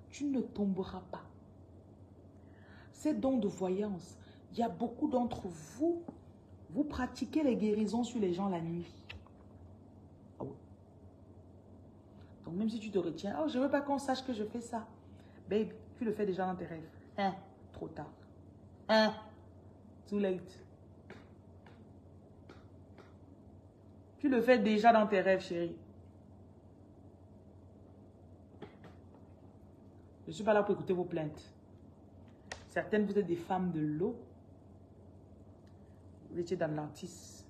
Tu ne tomberas pas. Ces dons de voyance, il y a beaucoup d'entre vous, vous pratiquez les guérisons sur les gens la nuit. Ah oui. Donc même si tu te retiens, oh, je ne veux pas qu'on sache que je fais ça. Babe, tu le fais déjà dans tes rêves. Trop tard. Too late. Tu le fais déjà dans tes rêves, chérie. Je ne suis pas là pour écouter vos plaintes. Certaines, vous êtes des femmes de l'eau. Vous étiez dans l'Atlantis.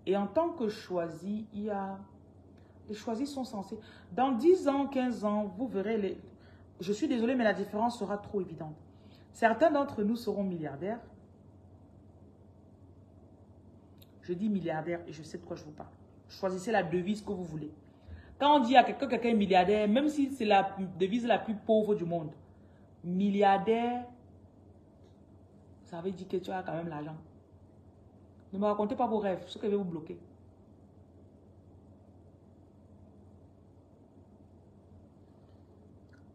Et en tant que choisi, il y a... Les choisis sont censés... Dans 10 ans, 15 ans, vous verrez les... Je suis désolée, mais la différence sera trop évidente. Certains d'entre nous seront milliardaires. Je dis milliardaire et je sais de quoi je vous parle. Choisissez la devise que vous voulez. Quand on dit à quelqu'un est milliardaire, même si c'est la devise la plus pauvre du monde, milliardaire, ça veut dire que tu as quand même l'argent. Ne me racontez pas vos rêves, ce qui va vous bloquer.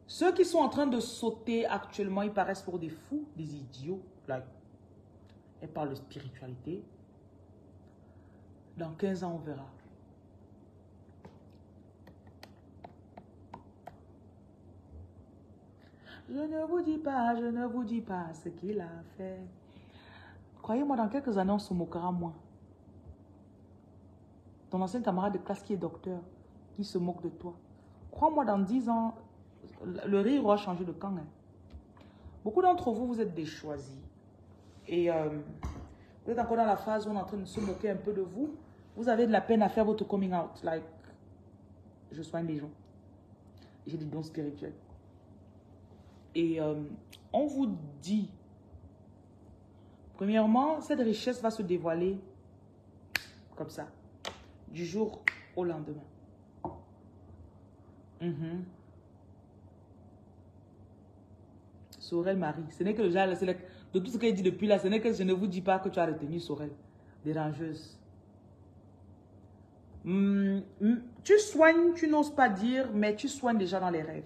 Ceux qui sont en train de sauter actuellement, ils paraissent pour des fous, des idiots. Like, elle parle de spiritualité. Dans 15 ans, on verra. Je ne vous dis pas ce qu'il a fait. Croyez-moi, dans quelques années, on se moquera moins. Ton ancien camarade de classe qui est docteur, qui se moque de toi. Crois-moi, dans 10 ans, le rire aura changé de camp. Hein. Beaucoup d'entre vous, vous êtes des choisis. Et vous êtes encore dans la phase où on est en train de se moquer un peu de vous. Vous avez de la peine à faire votre coming out. Like, je soigne les gens. J'ai des dons spirituels. Et on vous dit, premièrement, cette richesse va se dévoiler comme ça, du jour au lendemain. Sorel Marie, ce n'est que le genre, de tout ce qu'elle dit depuis là, ce n'est que je ne vous dis pas que tu as retenu Sorel. Dérangeuse. Tu soignes, tu n'oses pas dire, mais tu soignes déjà dans les rêves.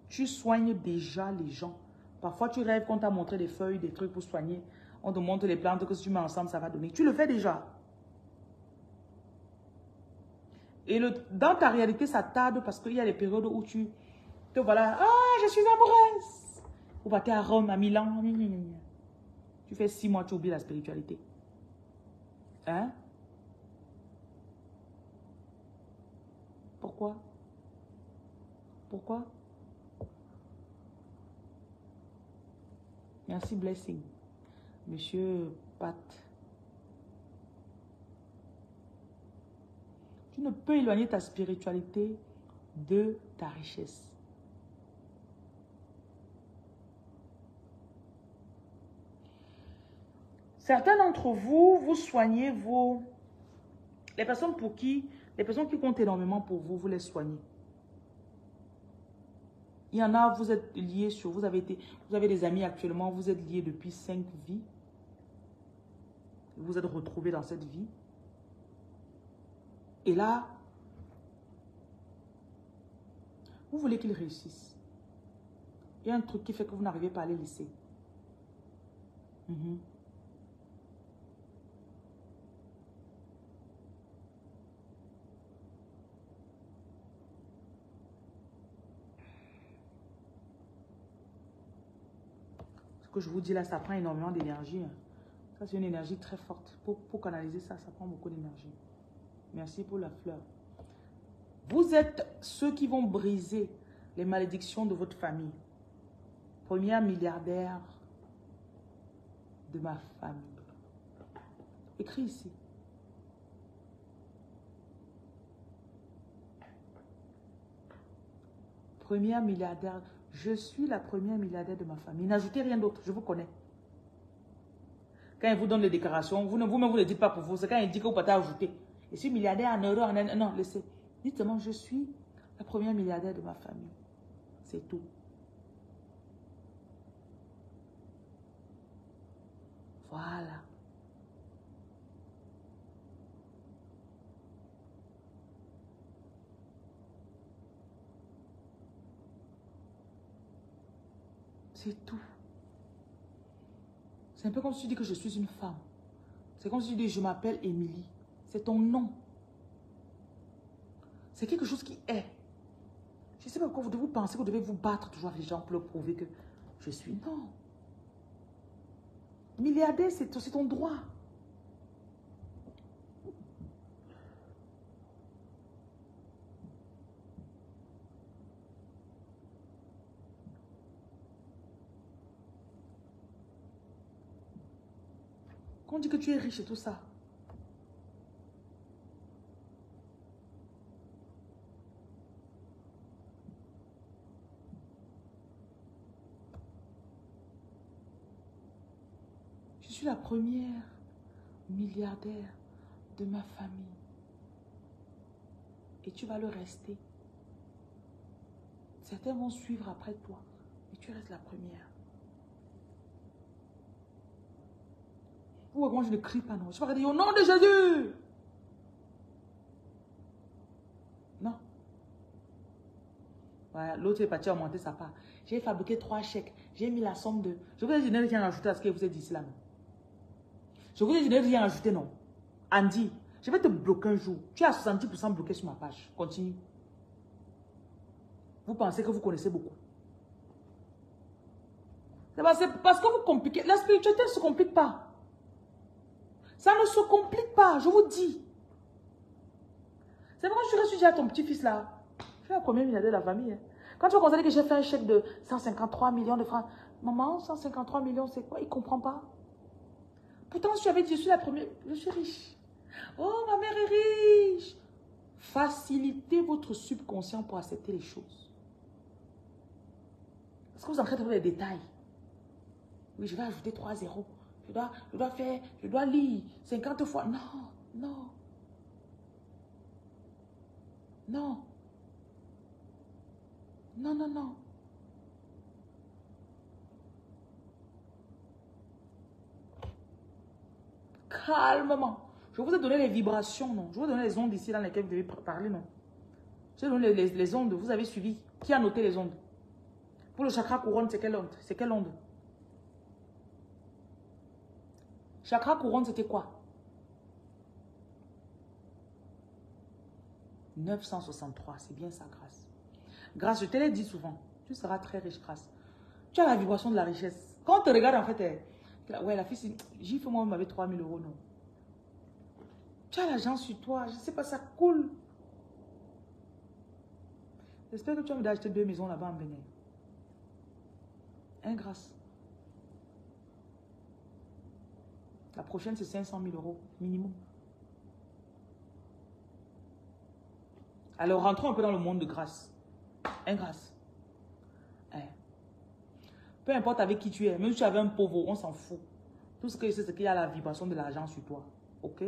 Tu soignes déjà les gens. Parfois, tu rêves qu'on t'a montré des feuilles, des trucs pour soigner. On te montre les plantes que si tu mets ensemble, ça va donner. Tu le fais déjà. Et dans ta réalité, ça tarde parce qu'il y a des périodes où tu te voilà. Ah, je suis amoureuse. Ou bah, tu es à Rome, à Milan. Tu fais 6 mois, tu oublies la spiritualité. Hein? Pourquoi? Pourquoi? Merci, Blessing. Monsieur Pat. Tu ne peux éloigner ta spiritualité de ta richesse. Certains d'entre vous, vous soignez les personnes les personnes qui comptent énormément pour vous, vous les soignez. Il y en a, vous êtes liés vous avez des amis actuellement, vous êtes liés depuis 5 vies. Vous êtes retrouvés dans cette vie. Et là, vous voulez qu'ils réussissent. Il y a un truc qui fait que vous n'arrivez pas à les laisser. Ce que je vous dis là, ça prend énormément d'énergie. Ça, c'est une énergie très forte. Pour canaliser ça, ça prend beaucoup d'énergie. Merci pour la fleur. Vous êtes ceux qui vont briser les malédictions de votre famille. Première milliardaire de ma famille. Écris ici. Première milliardaire. Je suis la première milliardaire de ma famille. N'ajoutez rien d'autre, je vous connais. Quand il vous donne les déclarations, vous-même vous ne le dites pas pour vous. C'est quand il dit que vous pouvez ajouter. Je suis milliardaire en euros, non, laissez. Dites seulement, je suis la première milliardaire de ma famille. C'est tout. Voilà. C'est tout. C'est un peu comme si tu dis que je suis une femme. C'est comme si tu dis je m'appelle Émilie. C'est ton nom. C'est quelque chose qui est. Je ne sais pas pourquoi vous pensez que vous devez vous battre toujours avec les gens pour leur prouver que je suis. Non. Milliardaire, c'est ton droit. Quand on dit que tu es riche et tout ça. Je suis la première milliardaire de ma famille. Et tu vas le rester. Certains vont suivre après toi. Mais tu restes la première. Pourquoi moi je ne crie pas non? Je ne vais pas dire au nom de Jésus. Non. Voilà, l'autre est parti augmenter sa part. J'ai fabriqué 3 chèques. J'ai mis la somme de... Je vous ai dit, je n'ai rien ajouté à ce que vous avez dit ici là. Non. Je vous ai dit, je n'ai rien ajouté, non. Andy, je vais te bloquer un jour. Tu es à 70% bloqué sur ma page. Continue. Vous pensez que vous connaissez beaucoup. C'est parce que vous compliquez. La spiritualité ne se complique pas. Ça ne se complique pas, je vous dis. C'est vrai que je suis déjà ton petit-fils là. Je suis la première milliardaire de la famille. Hein. Quand tu vas constater que j'ai fait un chèque de 153 millions de francs. Maman, 153 millions, c'est quoi? Il ne comprend pas. Pourtant, je avais dit, je suis la première. Je suis riche. Oh, ma mère est riche. Facilitez votre subconscient pour accepter les choses. Parce que vous entrez dans les détails. Oui, je vais ajouter 3 zéros. Je dois lire 50 fois. Non, non. Non. Non, non, non. Calmement. Je vous ai donné les vibrations, non. Je vous ai donné les ondes ici dans lesquelles vous devez parler, non. Je vous ai donné les ondes, vous avez suivi. Qui a noté les ondes? Pour le chakra couronne, c'est quelle onde? C'est quelle onde? Chakra couronne, c'était quoi? 963, c'est bien ça, Grâce. Grâce, je te l'ai dit souvent. Tu seras très riche, Grâce. Tu as la vibration de la richesse. Quand on te regarde, en fait, ouais, la fille, j'ai fait moi, m'avait 3000 euros, non. Tu as l'argent sur toi, je ne sais pas, ça coule. J'espère que tu vas me acheter 2 maisons là-bas en Bénin. Hein, Grâce? La prochaine, c'est 500 000 euros, minimum. Alors, rentrons un peu dans le monde de grâce. Hein, grâce. Hein. Peu importe avec qui tu es, même si tu avais un pauvre, on s'en fout. Tout ce que je sais, c'est qu'il y a la vibration de l'argent sur toi. Ok?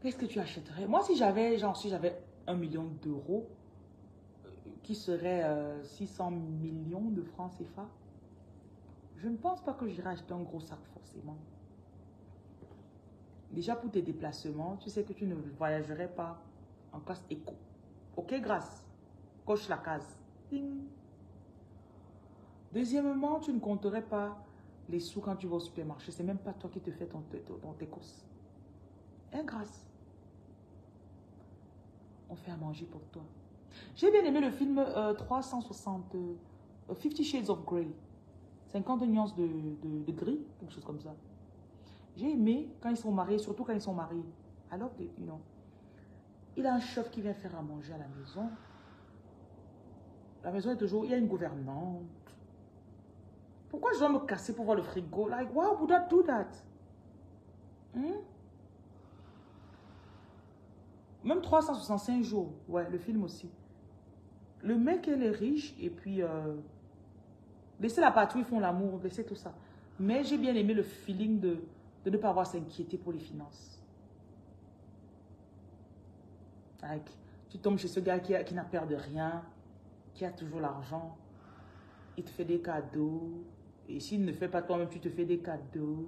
Qu'est-ce que tu achèterais? Moi, si j'avais 1 million d'euros, qui serait 600 millions de francs CFA, je ne pense pas que j'irai acheter un gros sac forcément. Déjà pour tes déplacements, tu sais que tu ne voyagerais pas en classe éco. Ok, grâce. Coche la case. Ding. Deuxièmement, tu ne compterais pas les sous quand tu vas au supermarché. C'est même pas toi qui te fais tes courses. Hein, grâce. On fait à manger pour toi. J'ai bien aimé le film 360, 50 Shades of Grey. 50 nuances de gris, quelque chose comme ça. J'ai aimé quand ils sont mariés, surtout quand ils sont mariés. Alors que, il a un chef qui vient faire à manger à la maison. La maison est toujours, il y a une gouvernante. Pourquoi je dois me casser pour voir le frigo? Like, why would I do that? Même 365 jours. Ouais, le film aussi. Le mec, il est riche et puis... laissez la patrouille, ils font l'amour, laissez tout ça. Mais j'ai bien aimé le feeling de ne pas avoir à s'inquiéter pour les finances. Like, tu tombes chez ce gars qui n'a peur de rien, qui a toujours l'argent. Il te fait des cadeaux. Et s'il ne fait pas toi-même, tu te fais des cadeaux.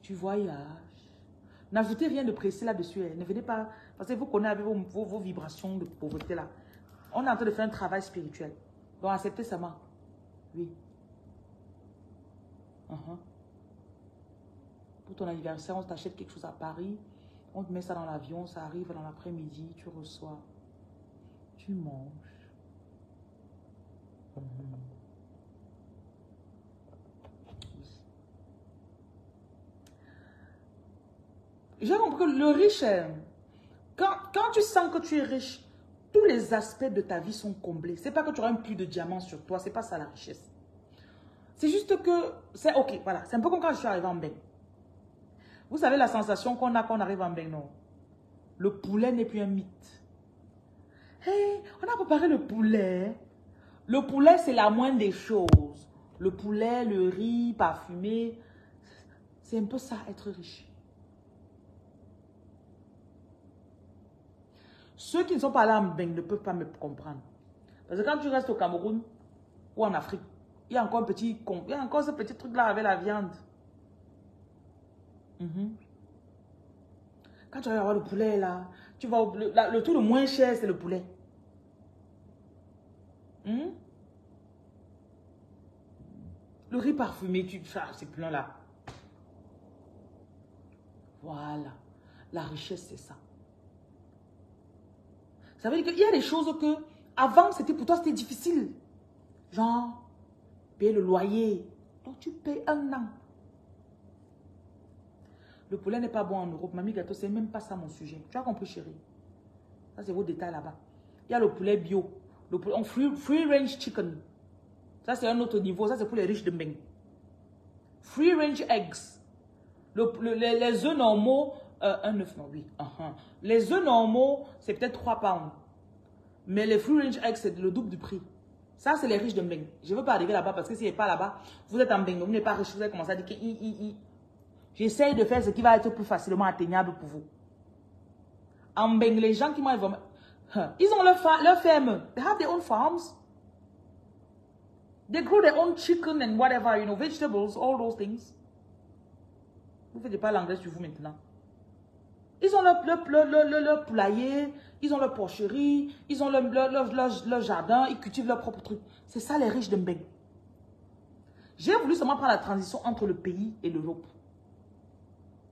Tu voyages. N'ajoutez rien de précis là-dessus. Hein. Ne venez pas... Parce que vous connaissez avec vos vibrations de pauvreté là. On est en train de faire un travail spirituel. Donc acceptez seulement. Oui. Pour ton anniversaire, on t'achète quelque chose à Paris. On te met ça dans l'avion, ça arrive dans l'après-midi, tu reçois. Tu manges. J'ai compris que le riche, quand tu sens que tu es riche, tous les aspects de ta vie sont comblés. C'est pas que tu auras un puits de diamants sur toi, c'est pas ça la richesse. C'est juste que, c'est ok, voilà. C'est un peu comme quand je suis arrivée en Beng. Vous savez la sensation qu'on a quand on arrive en Beng, non? Le poulet n'est plus un mythe. Hey, on a préparé le poulet. Le poulet, c'est la moindre des choses. Le poulet, le riz parfumé, c'est un peu ça, être riche. Ceux qui ne sont pas là en Beng ne peuvent pas me comprendre. Parce que quand tu restes au Cameroun ou en Afrique, il y a encore ce petit truc là avec la viande. Quand tu vas avoir le poulet là, tu vas le tout le moins cher, c'est le poulet. Le riz parfumé, c'est plein là. Voilà. La richesse, c'est ça. Ça veut dire qu'il y a des choses que, avant, pour toi, c'était difficile. Genre, payer le loyer. Donc, tu payes un an. Le poulet n'est pas bon en Europe. Mamie Gâteau, c'est même pas ça mon sujet. Tu as compris, chérie? Ça, c'est vos détails là-bas. Il y a le poulet bio. Le poulet, free range chicken. Ça, c'est un autre niveau. Ça, c'est pour les riches de Meng. Free range eggs. Les œufs normaux, 1,9, non, oui. Les œufs normaux, c'est peut-être 3 pounds. Mais les free range eggs, c'est le double du prix. Ça, c'est les riches de Mbeng. Je ne veux pas arriver là-bas parce que si vous n'êtes pas là-bas, vous êtes en Mbeng, vous n'êtes pas riche, vous allez commencer à dire que j'essaye de faire ce qui va être plus facilement atteignable pour vous. En Mbeng, les gens qui m'ont informé, ils ont leur ferme. They have their own farms. They grow their own chicken and whatever, vegetables, all those things. Vous ne faites pas l'anglais sur vous maintenant. Ils ont leur poulailler, ils ont leur porcherie, ils ont leur jardin, ils cultivent leur propre truc. C'est ça les riches de Mbeng. J'ai voulu seulement prendre la transition entre le pays et l'Europe.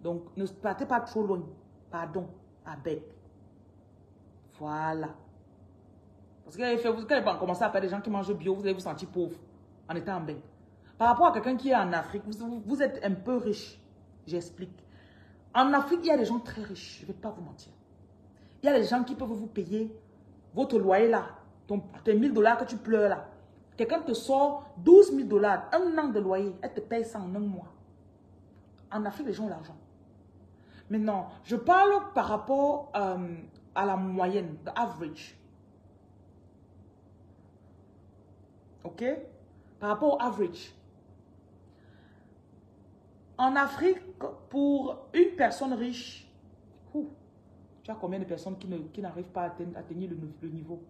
Donc, ne partez pas trop loin. Pardon, avec. Voilà. Parce que vous allez commencer à faire des gens qui mangent bio, vous allez vous sentir pauvre en étant en Mbeng. Par rapport à quelqu'un qui est en Afrique, vous êtes un peu riche. J'explique. En Afrique, il y a des gens très riches, je ne vais pas vous mentir. Il y a des gens qui peuvent vous payer votre loyer là, tes 1000 $ que tu pleures là. Quelqu'un te sort 12 000 $, un an de loyer, elle te paye ça en un mois. En Afrique, les gens ont l'argent. Maintenant, je parle par rapport à la moyenne, the average. Ok? Par rapport au average. En Afrique, pour une personne riche, tu as combien de personnes qui n'arrivent pas à atteindre le niveau?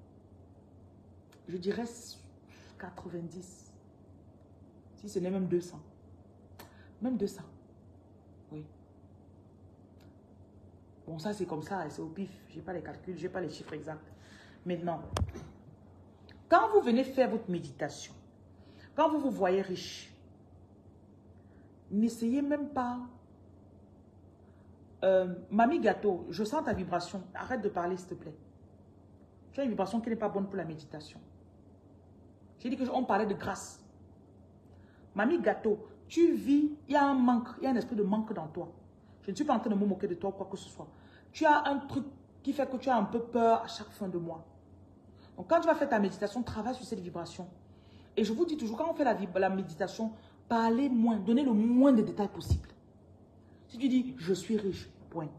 Je dirais 90. Si ce n'est même 200. Même 200. Oui. Bon, ça c'est comme ça, c'est au pif. Je n'ai pas les calculs, je n'ai pas les chiffres exacts. Maintenant, quand vous venez faire votre méditation, quand vous vous voyez riche, n'essayez même pas. Mamie Gâteau, je sens ta vibration. Arrête de parler, s'il te plaît. Tu as une vibration qui n'est pas bonne pour la méditation. J'ai dit qu'on parlait de grâce. Mamie Gâteau, tu vis, il y a un manque, il y a un esprit de manque dans toi. Je ne suis pas en train de me moquer de toi ou quoi que ce soit. Tu as un truc qui fait que tu as un peu peur à chaque fin de mois. Donc quand tu vas faire ta méditation, travaille sur cette vibration. Et je vous dis toujours, quand on fait la méditation, parlez moins, donnez le moins de détails possible. Si tu dis, je suis riche, point.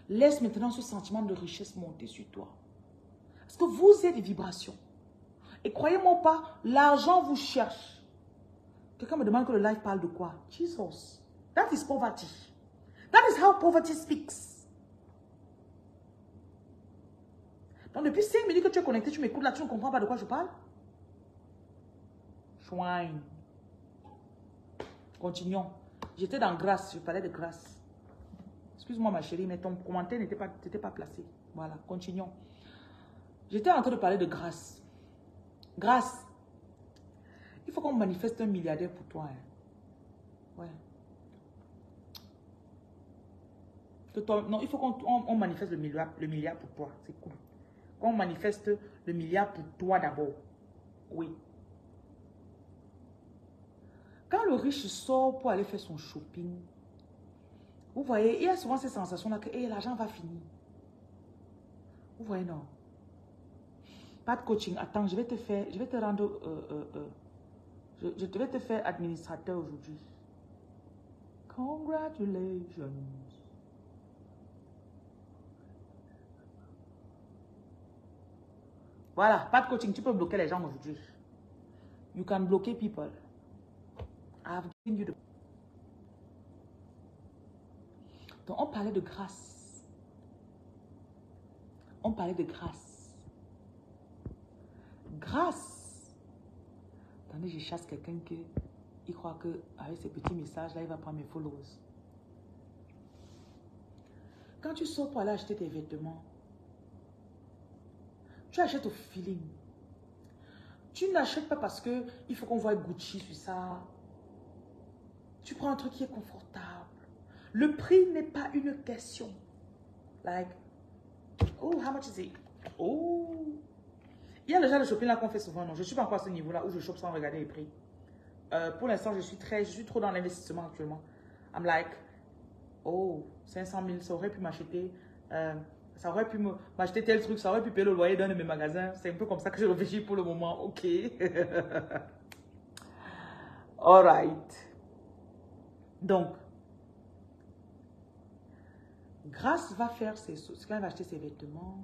Laisse maintenant ce sentiment de richesse monter sur toi. Parce que vous êtes des vibrations. Et croyez-moi pas, l'argent vous cherche. Quelqu'un me demande que le live parle de quoi? Jesus. That is poverty. That is how poverty speaks. Donc depuis 5 minutes que tu es connecté, tu m'écoutes là, tu ne comprends pas de quoi je parle? Chouin. Continuons. J'étais dans grâce, je parlais de grâce. Excuse-moi ma chérie, mais ton commentaire n'était pas placé. Voilà, continuons. J'étais en train de parler de grâce. Grâce. Il faut qu'on manifeste un milliardaire pour toi. Hein. Ouais. Non, il faut qu'on manifeste le milliard pour toi. C'est cool. Qu'on manifeste le milliard pour toi d'abord. Oui. Quand le riche sort pour aller faire son shopping, vous voyez, il y a souvent cette sensation-là que hey, l'argent va finir. Vous voyez, non? Pas de coaching. Attends, je vais te rendre... je vais te faire administrateur aujourd'hui. Congratulations. Voilà, pas de coaching. Tu peux bloquer les gens aujourd'hui. You can bloquer people. I've given you the... Donc, on parlait de grâce. On parlait de grâce. Grâce. Attendez, je chasse quelqu'un qui croit qu'avec ces petits messages-là, il va prendre mes followers. Quand tu sors pour aller acheter tes vêtements, tu achètes au feeling. Tu n'achètes pas parce qu'il faut qu'on voit Gucci sur ça. Tu prends un truc qui est confortable. Le prix n'est pas une question. Like, oh, how much is it? Oh. Il y a déjà le shopping là qu'on fait souvent. Non, je ne suis pas encore à ce niveau-là où je shoppe sans regarder les prix. Pour l'instant, je suis trop dans l'investissement actuellement. I'm like, oh, 500 000, ça aurait pu m'acheter. Ça aurait pu m'acheter tel truc, ça aurait pu payer le loyer d'un de mes magasins. C'est un peu comme ça que je réfléchis pour le moment. Ok. All right. Donc, Grâce va faire ses choses. Quand elle va acheter ses vêtements.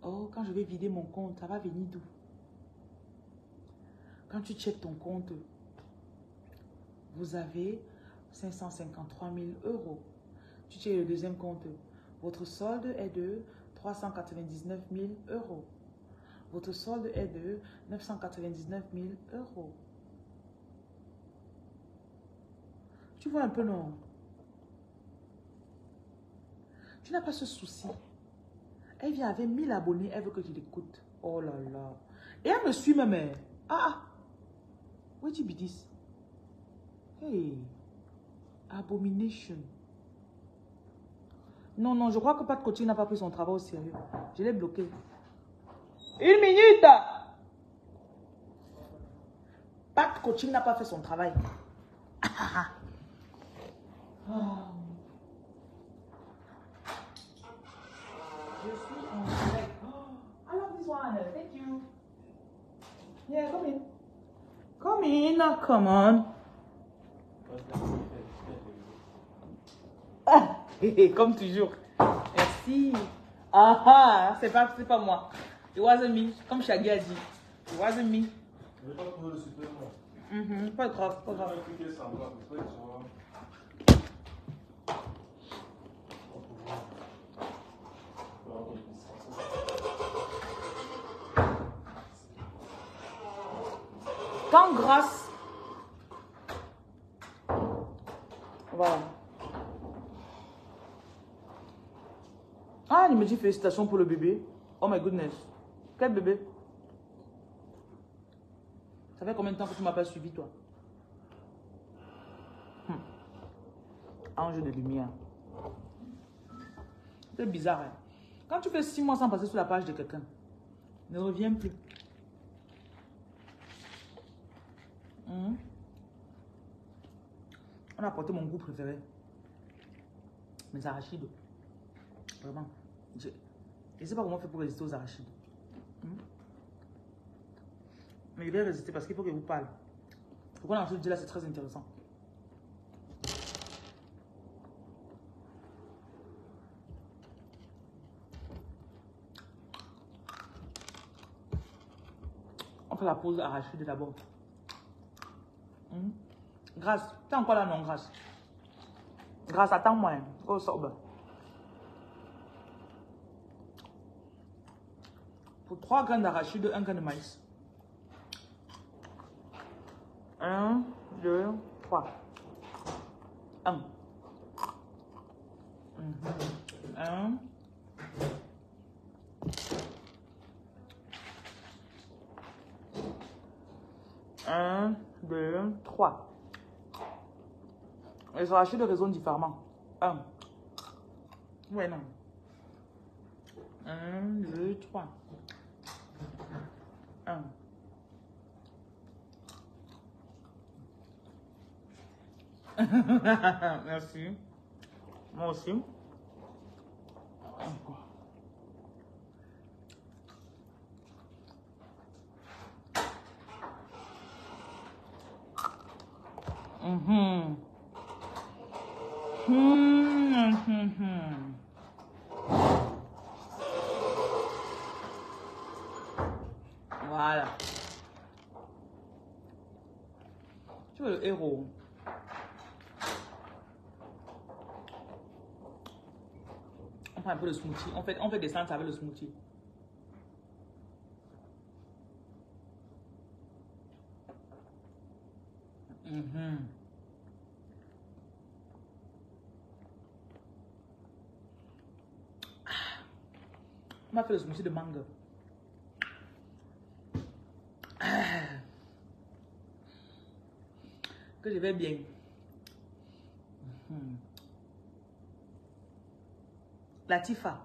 Oh, quand je vais vider mon compte, ça va venir d'où? Quand tu checkes ton compte, vous avez 553 000 euros. Tu checkes le deuxième compte. Votre solde est de 399 000 euros. Votre solde est de 999 000 euros. Tu vois un peu, non? Tu n'as pas ce souci. Elle vient avec 1000 abonnés, elle veut que tu l'écoutes. Oh là là. Et elle me suit ma mère. Ah, what you be this? Hey, abomination. Non, non, je crois que Pat Coaching n'a pas pris son travail au sérieux. Je l'ai bloqué. 1 minute. Pat Coaching n'a pas fait son travail. Oh. Je suis en direct. Oh, I love this one. Thank you. Yeah, come in. Come in. Come on. Comme toujours. Merci. Ah, c'est pas moi. It wasn't me. Comme Shaggy a dit. It wasn't me. Je vais pas trouver le supplément. Pas grave, pas grave. Quand grâce. Voilà. Ah, il me dit félicitations pour le bébé. Oh my goodness. Quel bébé? Ça fait combien de temps que tu m'as pas suivi, toi? Ange de lumière. C'est bizarre, hein? Quand tu fais 6 mois sans passer sur la page de quelqu'un, ne reviens plus. On a apporté mon goût préféré. Mes arachides. Vraiment. Je ne sais pas comment on fait pour résister aux arachides. Mais je vais résister parce qu'il faut que je vous parle. Ce qu'on a en train de dire là, c'est très intéressant. On fait la pause arachide d'abord. Grâce. T'es encore là, non, Grâce? Grâce, attends-moi. Hein. Oh, sobre. Pour 3 graines d'arachide, 1 grain de maïs. 1, 2, 3. 1. 1. 1, 2, 3. Les arachides résonnent différemment. 1. Ouais, non. 1, 2, 3. 1. Merci. Moi aussi. Voilà. Tu es le héros. On prend un peu de smoothie. On fait des salades avec le smoothie. On m'a fait le smoothie de mangue. Que je vais bien. Latifa.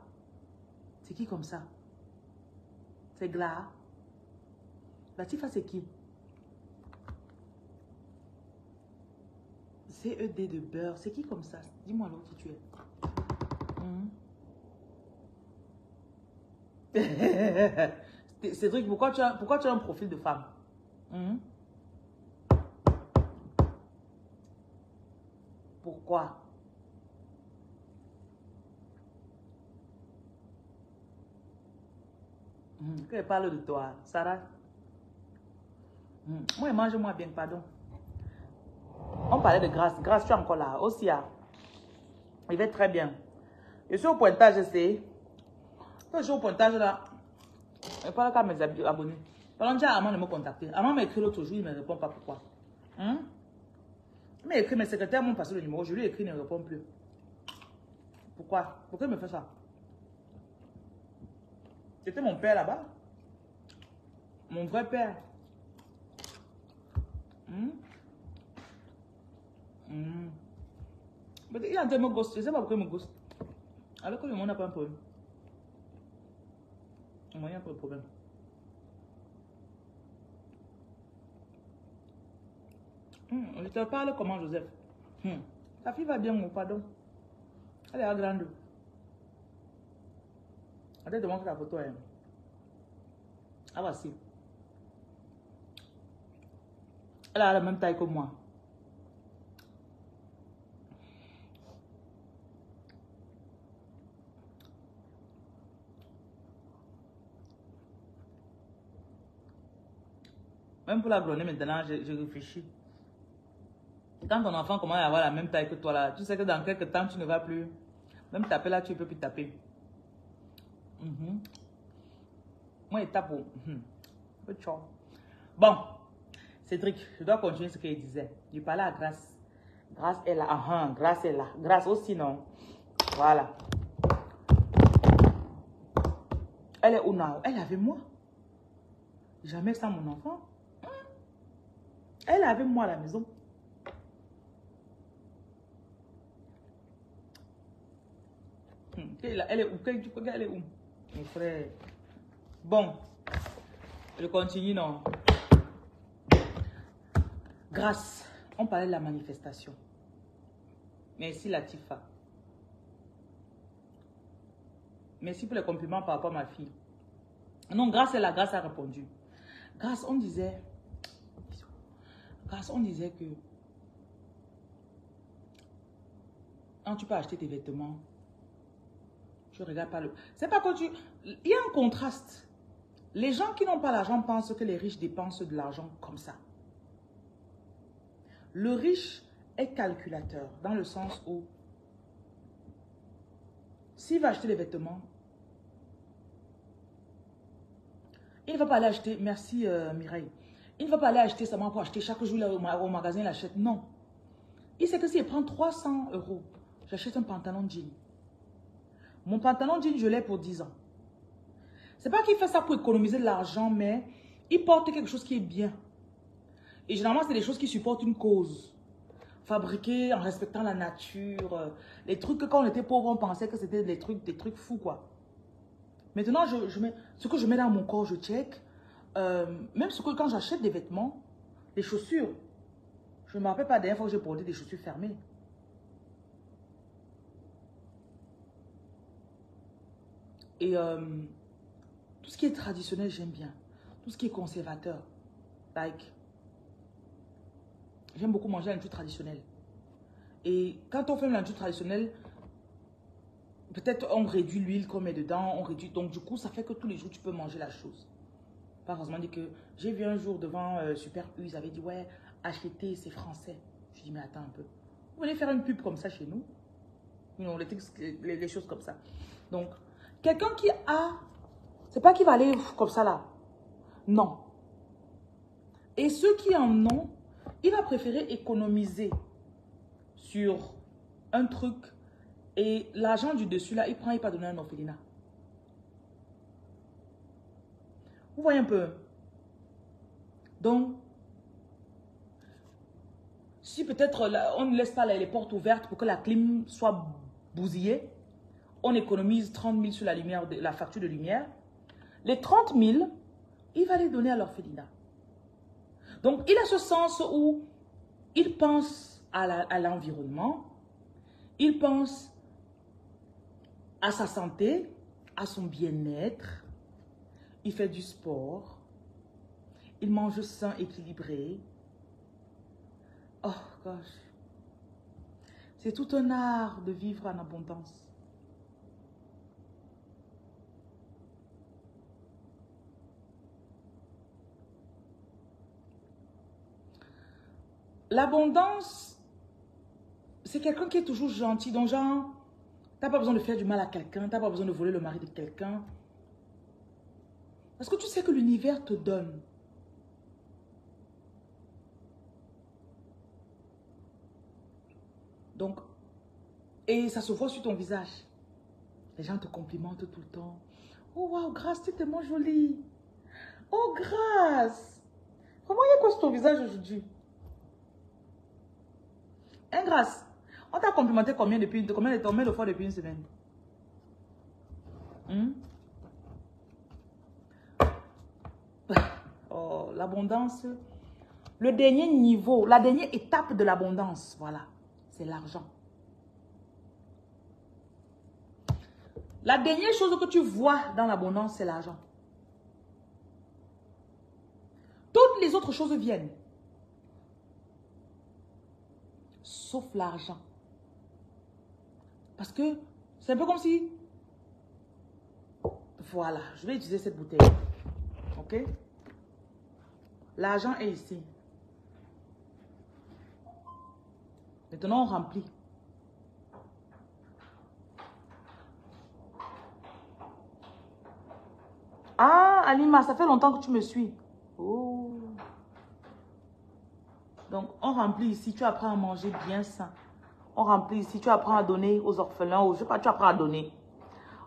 C'est qui comme ça? C'est Gla. Latifa, c'est qui? CED de beurre. C'est qui comme ça? Dis-moi alors qui tu es. Cédric, pourquoi tu as un profil de femme? Pourquoi? Que je parle de toi, Sarah. Moi, mange-moi bien, pardon. On parlait de Grâce. Grâce, tu es encore là. Aussi, il va très bien. Je suis au pointage, c'est. Je suis au pointage là. Je parle qu'à mes abonnés. Pendant que Amand de me contacter. Amand m'a écrit l'autre jour, il ne me répond pas pourquoi. Il m'a écrit, mes secrétaires m'ont passé le numéro. Je lui ai écrit, il ne répond plus. Pourquoi? Pourquoi il me fait ça? C'était mon père là-bas. Mon vrai père. Mais il a tellement ghost. Je ne sais pas pourquoi il me ghost. Alors que le monde n'a pas un problème. Le monde n'a pas de problème. Je te parle comment, Joseph? Ta fille va bien, mon pardon. Elle est grande. Elle te montre la photo. Ah, voici. Elle a la même taille que moi. Même pour la gronder maintenant, je réfléchis. Quand ton enfant commence à avoir la même taille que toi là, tu sais que dans quelques temps, tu ne vas plus. Même taper là, tu ne peux plus taper. Moi, il tape. Bon, Cédric, je dois continuer ce qu'il disait. Il parlait à Grâce. Grâce est là. Grâce est là. Grâce aussi, non. Voilà. Elle est où now? Elle est avec moi. Jamais sans mon enfant. Elle est avec moi à la maison. Elle est où? Elle est où? Mon frère. Bon. Je continue, non? Grâce. On parlait de la manifestation. Merci Latifa. Merci pour les compliments par rapport à ma fille. Non, Grâce est là. Grâce a répondu. Grâce, on disait que quand tu peux acheter tes vêtements, tu ne regardes pas le... C'est pas que tu... Il y a un contraste. Les gens qui n'ont pas l'argent pensent que les riches dépensent de l'argent comme ça. Le riche est calculateur dans le sens où s'il va acheter des vêtements, il ne va pas aller acheter, merci Mireille, il ne va pas aller acheter seulement pour acheter chaque jour là, au magasin, il achète. Non. Il sait que s'il prend 300 €, j'achète un pantalon jean. Mon pantalon jean, je l'ai pour 10 ans. C'est pas qu'il fait ça pour économiser de l'argent, mais il porte quelque chose qui est bien. Et généralement, c'est des choses qui supportent une cause. Fabriquées en respectant la nature. Les trucs que quand on était pauvre, on pensait que c'était des trucs fous, quoi. Maintenant, ce que je mets dans mon corps, je check. Même quand j'achète des vêtements, des chaussures, je ne me rappelle pas dernière fois que j'ai porté des chaussures fermées. Et tout ce qui est traditionnel, j'aime bien. Tout ce qui est conservateur, like, j'aime beaucoup manger la nourriture traditionnelle. Et quand on fait la nourriture traditionnelle, peut-être on réduit l'huile qu'on met dedans, on réduit. Donc du coup, ça fait que tous les jours, tu peux manger la chose. Pas forcément dire que j'ai vu un jour devant Super U, ils avaient dit, ouais, acheter, c'est français. Je dis, mais attends un peu. Vous venez faire une pub comme ça chez nous? Non, les choses comme ça. Donc, quelqu'un qui a... C'est pas qu'il va aller comme ça là. Non. Et ceux qui en ont, il va préférer économiser sur un truc et l'argent du dessus là, il prend, il va donner un orphelinat. Vous voyez un peu? Donc, si peut-être on ne laisse pas les portes ouvertes pour que la clim soit bousillée, on économise 30 000 sur la lumière, la facture de lumière. Les 30 000, il va les donner à l'orphelinat. Donc, il a ce sens où il pense à l'environnement, il pense à sa santé, à son bien-être, il fait du sport, il mange sain, équilibré. Oh, gosh. C'est tout un art de vivre en abondance. L'abondance, c'est quelqu'un qui est toujours gentil. Donc, genre, tu n'as pas besoin de faire du mal à quelqu'un. Tu n'as pas besoin de voler le mari de quelqu'un. Parce que tu sais que l'univers te donne. Donc, et ça se voit sur ton visage. Les gens te complimentent tout le temps. Oh, wow, Grâce, tu es tellement jolie. Oh, Grâce. Comment il y a quoi sur ton visage aujourd'hui? Hein, Grâce, on t'a complimenté combien de fois depuis une semaine? Oh, l'abondance. Le dernier niveau, la dernière étape de l'abondance, voilà, c'est l'argent. La dernière chose que tu vois dans l'abondance, c'est l'argent. Toutes les autres choses viennent. Sauf l'argent. Parce que c'est un peu comme si... Voilà, je vais utiliser cette bouteille. Ok? L'argent est ici. Maintenant, on remplit. Ah, Alima, ça fait longtemps que tu me suis. Oh. Donc, on remplit ici. Tu apprends à manger bien sain. On remplit ici. Tu apprends à donner aux orphelins. Je sais pas, tu apprends à donner.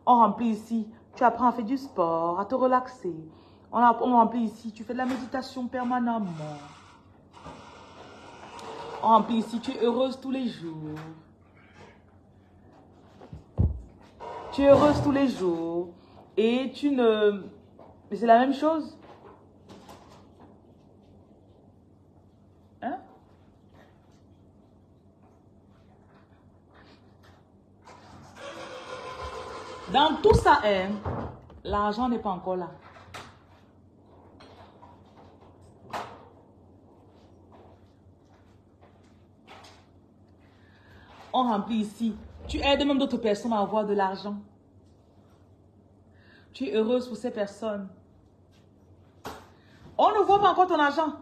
On remplit ici. Tu apprends à faire du sport, à te relaxer. On remplit ici. Tu fais de la méditation permanemment. On remplit ici. Tu es heureuse tous les jours. Tu es heureuse tous les jours. Et tu ne... Mais c'est la même chose. Hein? Dans tout ça, hein, l'argent n'est pas encore là. On remplit ici. Tu aides même d'autres personnes à avoir de l'argent. Tu es heureuse pour ces personnes. On ne voit pas encore ton argent.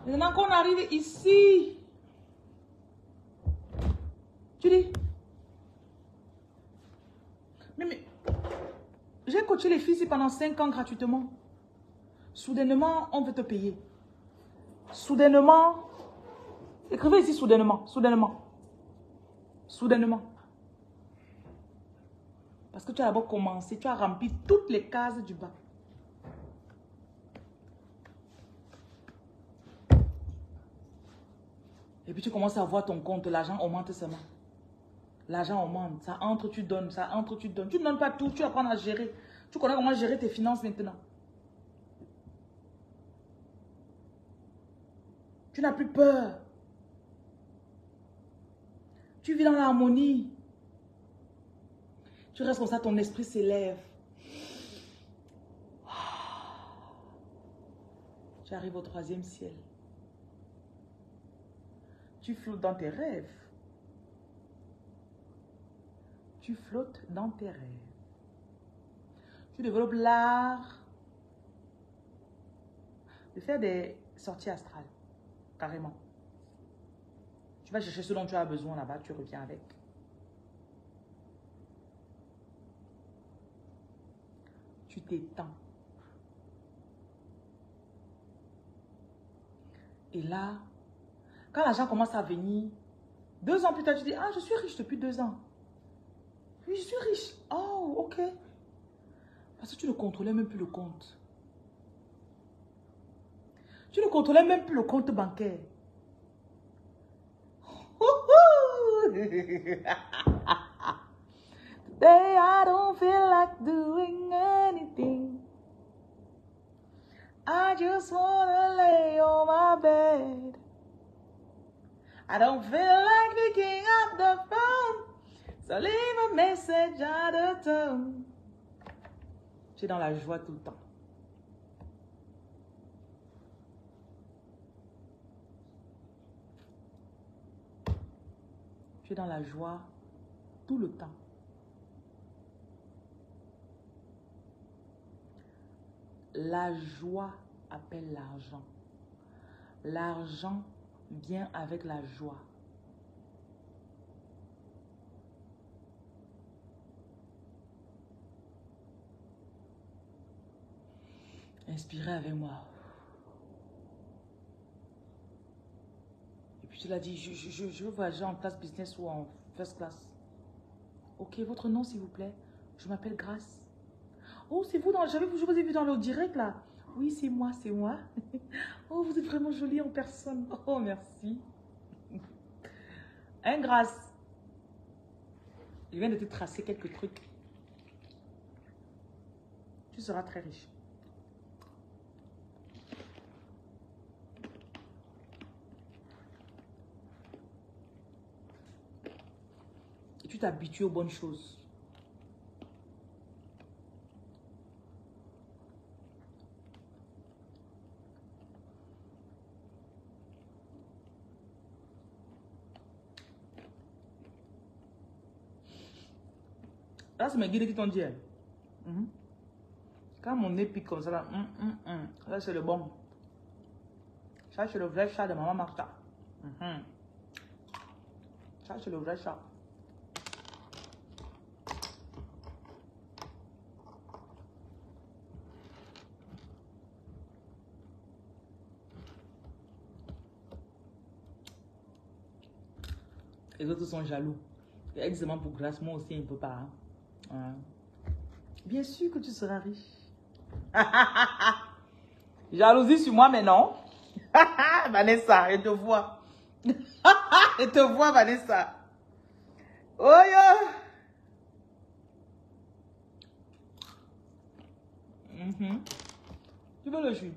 Maintenant qu'on arrive ici, tu dis, mais j'ai coaché les filles ici pendant 5 ans gratuitement. Soudainement, on veut te payer. Soudainement, écrivez ici soudainement, soudainement, soudainement. Parce que tu as d'abord commencé, tu as rempli toutes les cases du bas. Et puis tu commences à voir ton compte, l'argent augmente seulement. L'argent augmente, ça entre, tu donnes, ça entre, tu donnes. Tu ne donnes pas tout, tu apprends à gérer. Tu connais comment gérer tes finances maintenant. Tu n'as plus peur. Tu vis dans l'harmonie. Tu restes comme ça, ton esprit s'élève. Tu arrives au 3e ciel. Tu flottes dans tes rêves. Tu flottes dans tes rêves. Tu développes l'art de faire des sorties astrales. Carrément. Tu vas chercher ce dont tu as besoin là-bas, tu reviens avec. Tu t'étends. Et là, quand l'argent commence à venir, 2 ans plus tard, tu dis, ah, je suis riche depuis 2 ans. Oui, je suis riche. Oh, ok. Parce que tu ne contrôlais même plus le compte. Tu ne contrôlais même plus le compte bancaire. Today I don't feel like doing anything. I just wanna lay on my bed. I don't feel like picking up the phone. So leave a message at a tone. Tu es dans la joie tout le temps. Tu es dans la joie tout le temps. La joie appelle l'argent. L'argent vient avec la joie. Inspirez avec moi. Et puis tu l'as dit, je veux voyager en classe business ou en first class. Ok, votre nom s'il vous plaît. Je m'appelle Grace. Oh, c'est vous, je vous ai vu dans le direct là. Oui, c'est moi, c'est moi. Oh, vous êtes vraiment jolie en personne. Oh, merci. Hein, Grace? Je viens de te tracer quelques trucs. Tu seras très riche. Et tu t'habitues aux bonnes choses. Là, c'est mes guides qui t'ont dit. Quand mon nez pique comme ça, là, là c'est le bon. Ça, c'est le vrai chat de maman Martha. Ça, c'est le vrai chat. Les autres sont jaloux. Et examen pour grâce, moi aussi, un peu pas. Hein. Bien sûr que tu seras riche. Jalousie sur moi, mais non. Vanessa, je te vois. Je te vois, Vanessa. Oh, yo. Tu veux le jus?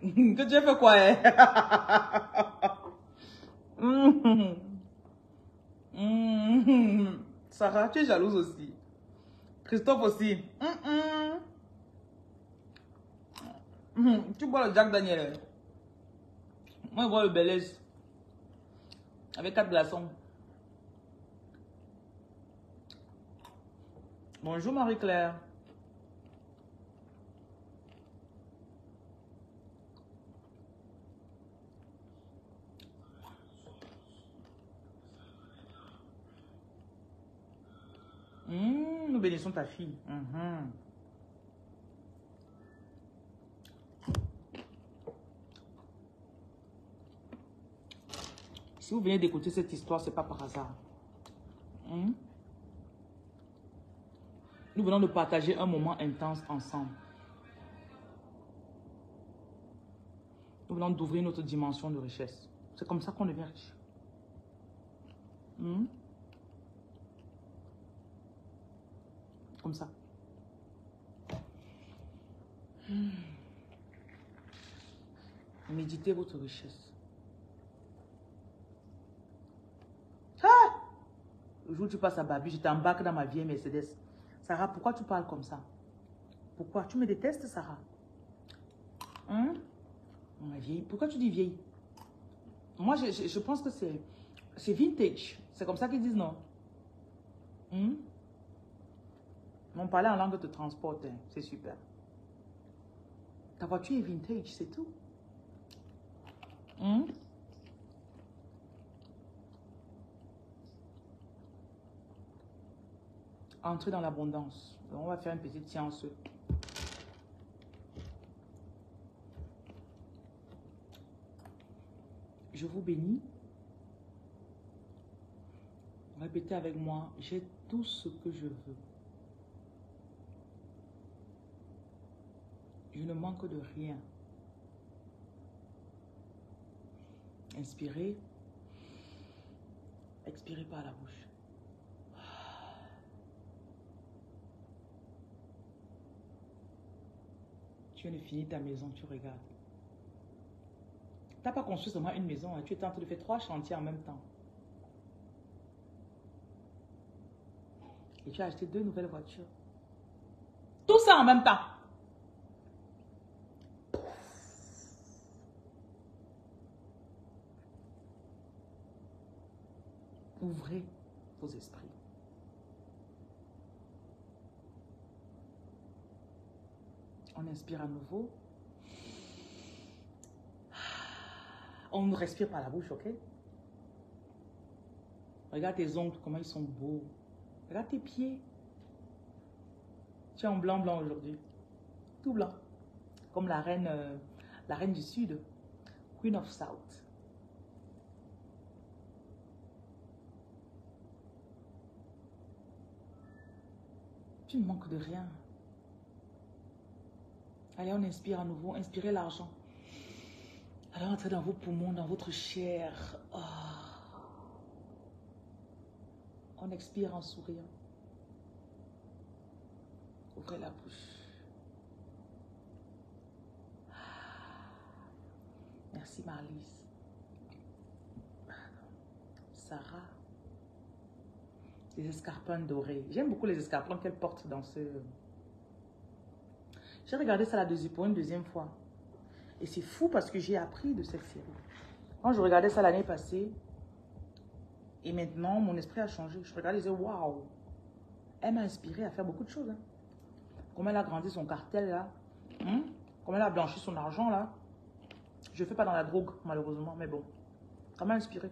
Que tu as fait quoi, hein? Sarah, tu es jalouse aussi. Christophe aussi. Tu bois le Jack Daniel. Moi, je bois le Belize. Avec 4 glaçons. Bonjour Marie-Claire. Nous bénissons ta fille. Si vous venez d'écouter cette histoire, c'est pas par hasard. Nous venons de partager un moment intense ensemble. Nous venons d'ouvrir notre dimension de richesse. C'est comme ça qu'on devient riche. Comme ça. Méditez votre richesse. Le jour où tu passes à Babi, je t'embarque dans ma vieille Mercedes. Sarah, pourquoi tu parles comme ça? Pourquoi? Tu me détestes, Sarah? Ma vieille. Pourquoi tu dis vieille? Moi, je pense que c'est vintage. C'est comme ça qu'ils disent, non? On parlait en langue de transport, hein. C'est super. Ta voiture est vintage, c'est tout. Entrer dans l'abondance. On va faire une petite séance. Je vous bénis. Répétez avec moi, j'ai tout ce que je veux. Je ne manque de rien. Inspirez. Expirez par la bouche. Tu viens de finir ta maison, tu regardes. Tu n'as pas construit seulement une maison, hein. Tu es en train de faire 3 chantiers en même temps. Et tu as acheté 2 nouvelles voitures. Tout ça en même temps. Ouvrez vos esprits. On inspire à nouveau. On respire par la bouche, ok? Regarde tes ongles, comment ils sont beaux. Regarde tes pieds. Tu es en blanc aujourd'hui. Tout blanc. Comme la reine du Sud. Queen of South. Tu ne manques de rien. Allez, on inspire à nouveau. Inspirez l'argent. Allez, entrez dans vos poumons, dans votre chair. Oh. On expire en souriant. Ouvrez la bouche. Merci Marlise. Sarah. Des escarpins dorés. J'aime beaucoup les escarpins qu'elle porte dans ce... J'ai regardé ça pour une deuxième fois. Et c'est fou parce que j'ai appris de cette série. Quand je regardais ça l'année passée, et maintenant, mon esprit a changé. Je regardais et je disais, waouh! Elle m'a inspiré à faire beaucoup de choses. Hein. Comment elle a grandi son cartel là. Comment elle a blanchi son argent là. Je ne fais pas dans la drogue malheureusement, mais bon. Ça m'a inspiré.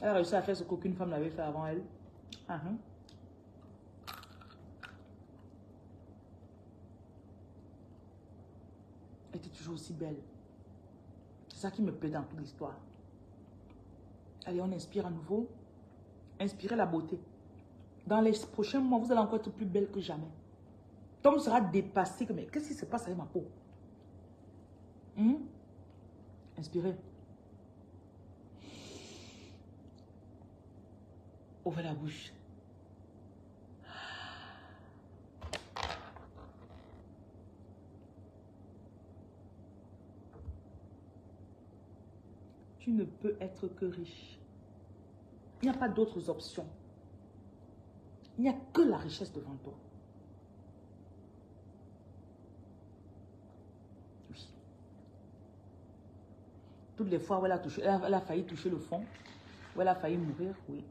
Elle a réussi à faire ce qu'aucune femme n'avait fait avant elle. Elle était toujours aussi belle. C'est ça qui me plaît dans toute l'histoire. Allez, on inspire à nouveau. Inspirez la beauté. Dans les prochains mois, vous allez encore être plus belle que jamais. Tom sera dépassé. Mais qu'est-ce qui se passe avec ma peau? Inspirez. Ouvrez la bouche. Tu ne peux être que riche. Il n'y a pas d'autres options. Il n'y a que la richesse devant toi. Oui. Toutes les fois où elle a failli toucher le fond, où elle a failli mourir, oui.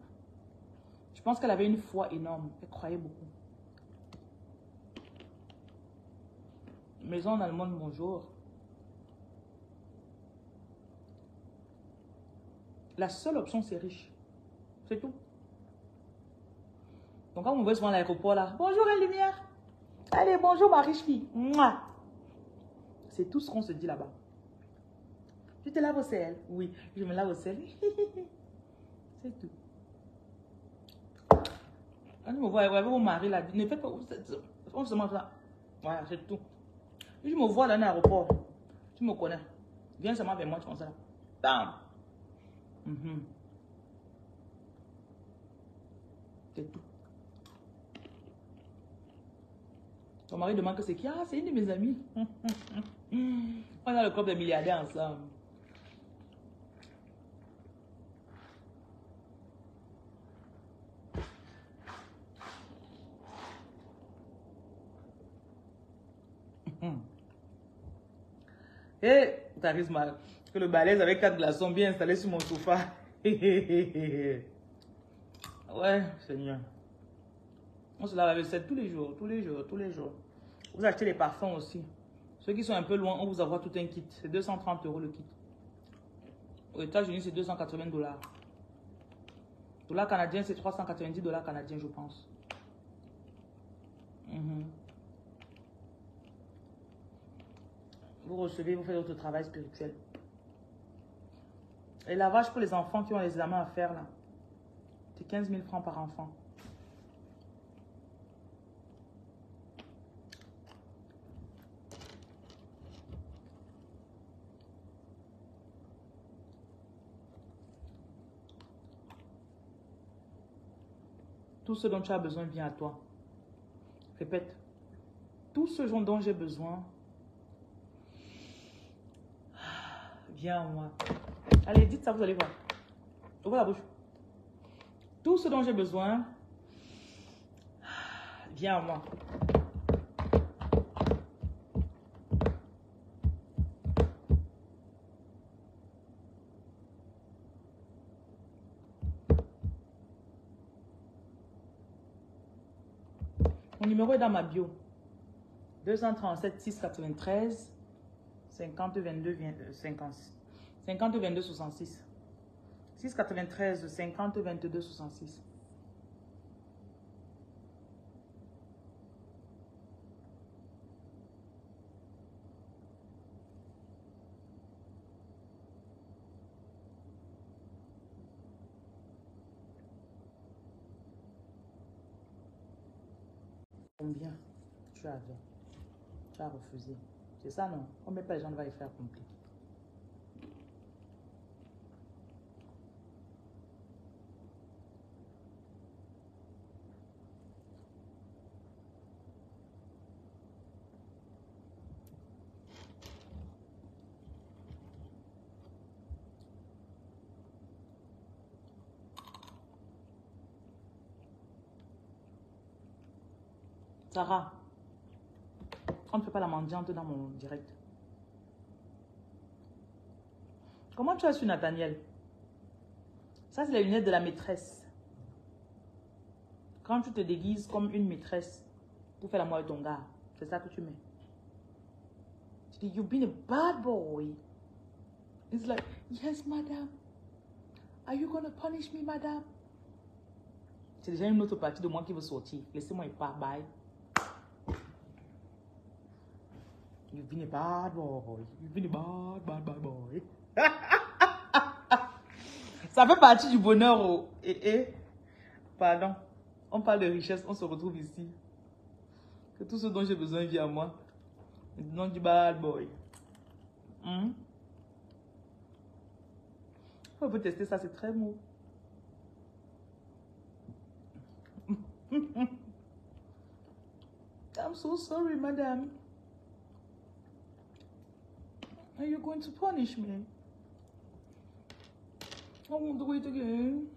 Je pense qu'elle avait une foi énorme. Elle croyait beaucoup. Maison en Allemagne, bonjour. La seule option, c'est riche. C'est tout. Donc, quand on me voit souvent à l'aéroport, là, bonjour, la lumière. Allez, bonjour, ma riche fille. C'est tout ce qu'on se dit là-bas. Tu te laves au sel? Oui, je me lave au sel. C'est tout. Quand tu me vois avec mon mari, là, ne faites pas. On se mange là. Voilà, c'est tout. Si je me vois dans un aéroport, tu me connais. Viens seulement vers moi, tu comme ça là. Bam! C'est tout. Ton mari demande que c'est qui? Ah, c'est une de mes amies. On a le club des milliardaires ensemble. Et t'arrives mal. Que le balèze avec 4 glaçons bien installés sur mon sofa. Ouais, Seigneur. On se lave la vaisselle tous les jours, tous les jours, tous les jours. Vous achetez les parfums aussi. Ceux qui sont un peu loin, on vous envoie tout un kit. C'est 230 € le kit. Aux États-Unis, c'est 280 $. Dollar canadien, c'est 390 $ canadiens, je pense. Vous recevez, vous faites votre travail spirituel. Et lavage pour les enfants qui ont les examens à faire là. C'est 15 000 francs par enfant. Tout ce dont tu as besoin vient à toi. Répète. Tout ce dont j'ai besoin vient à moi. Allez, dites ça, vous allez voir. Ouvrez la bouche. Tout ce dont j'ai besoin vient à moi. Mon numéro est dans ma bio. 237 693 50 22 50 50 22 66. 693 50 22 66. Combien tu avais? Tu as refusé. C'est ça, non? Combien de gens va y faire compliquer? Sarah, on ne fait pas la mendiante dans mon direct. Comment tu as su Nathaniel? Ça, c'est les lunettes de la maîtresse. Quand tu te déguises comme une maîtresse pour faire l'amour avec ton gars, c'est ça que tu mets. Tu dis, you've been a bad boy. It's like, yes, madame. Are you gonna punish me, madame? C'est déjà une autre partie de moi qui veut sortir. Laissez-moi y part, bye. You've been a bad boy. You've been a bad boy. Ça fait partie du bonheur. Oh. Pardon. On parle de richesse, on se retrouve ici. Que tout ce dont j'ai besoin vient à moi. Non du bad boy. On peut tester ça, c'est très mou. I'm so sorry, madame. Are you going to punish me? I won't do it again.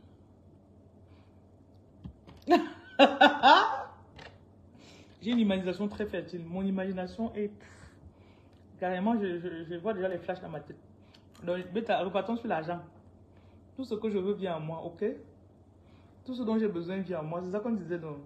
J'ai une imagination très fertile. Mon imagination est... Carrément, je vois déjà les flashs dans ma tête. Donc, repartons sur l'argent. Tout ce que je veux vient à moi, ok? Tout ce dont j'ai besoin vient à moi. C'est ça qu'on disait dans...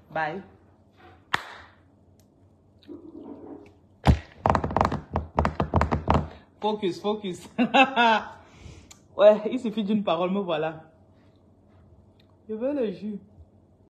Bye. Focus, focus. Ouais, il suffit d'une parole, me voilà. Je veux le jus.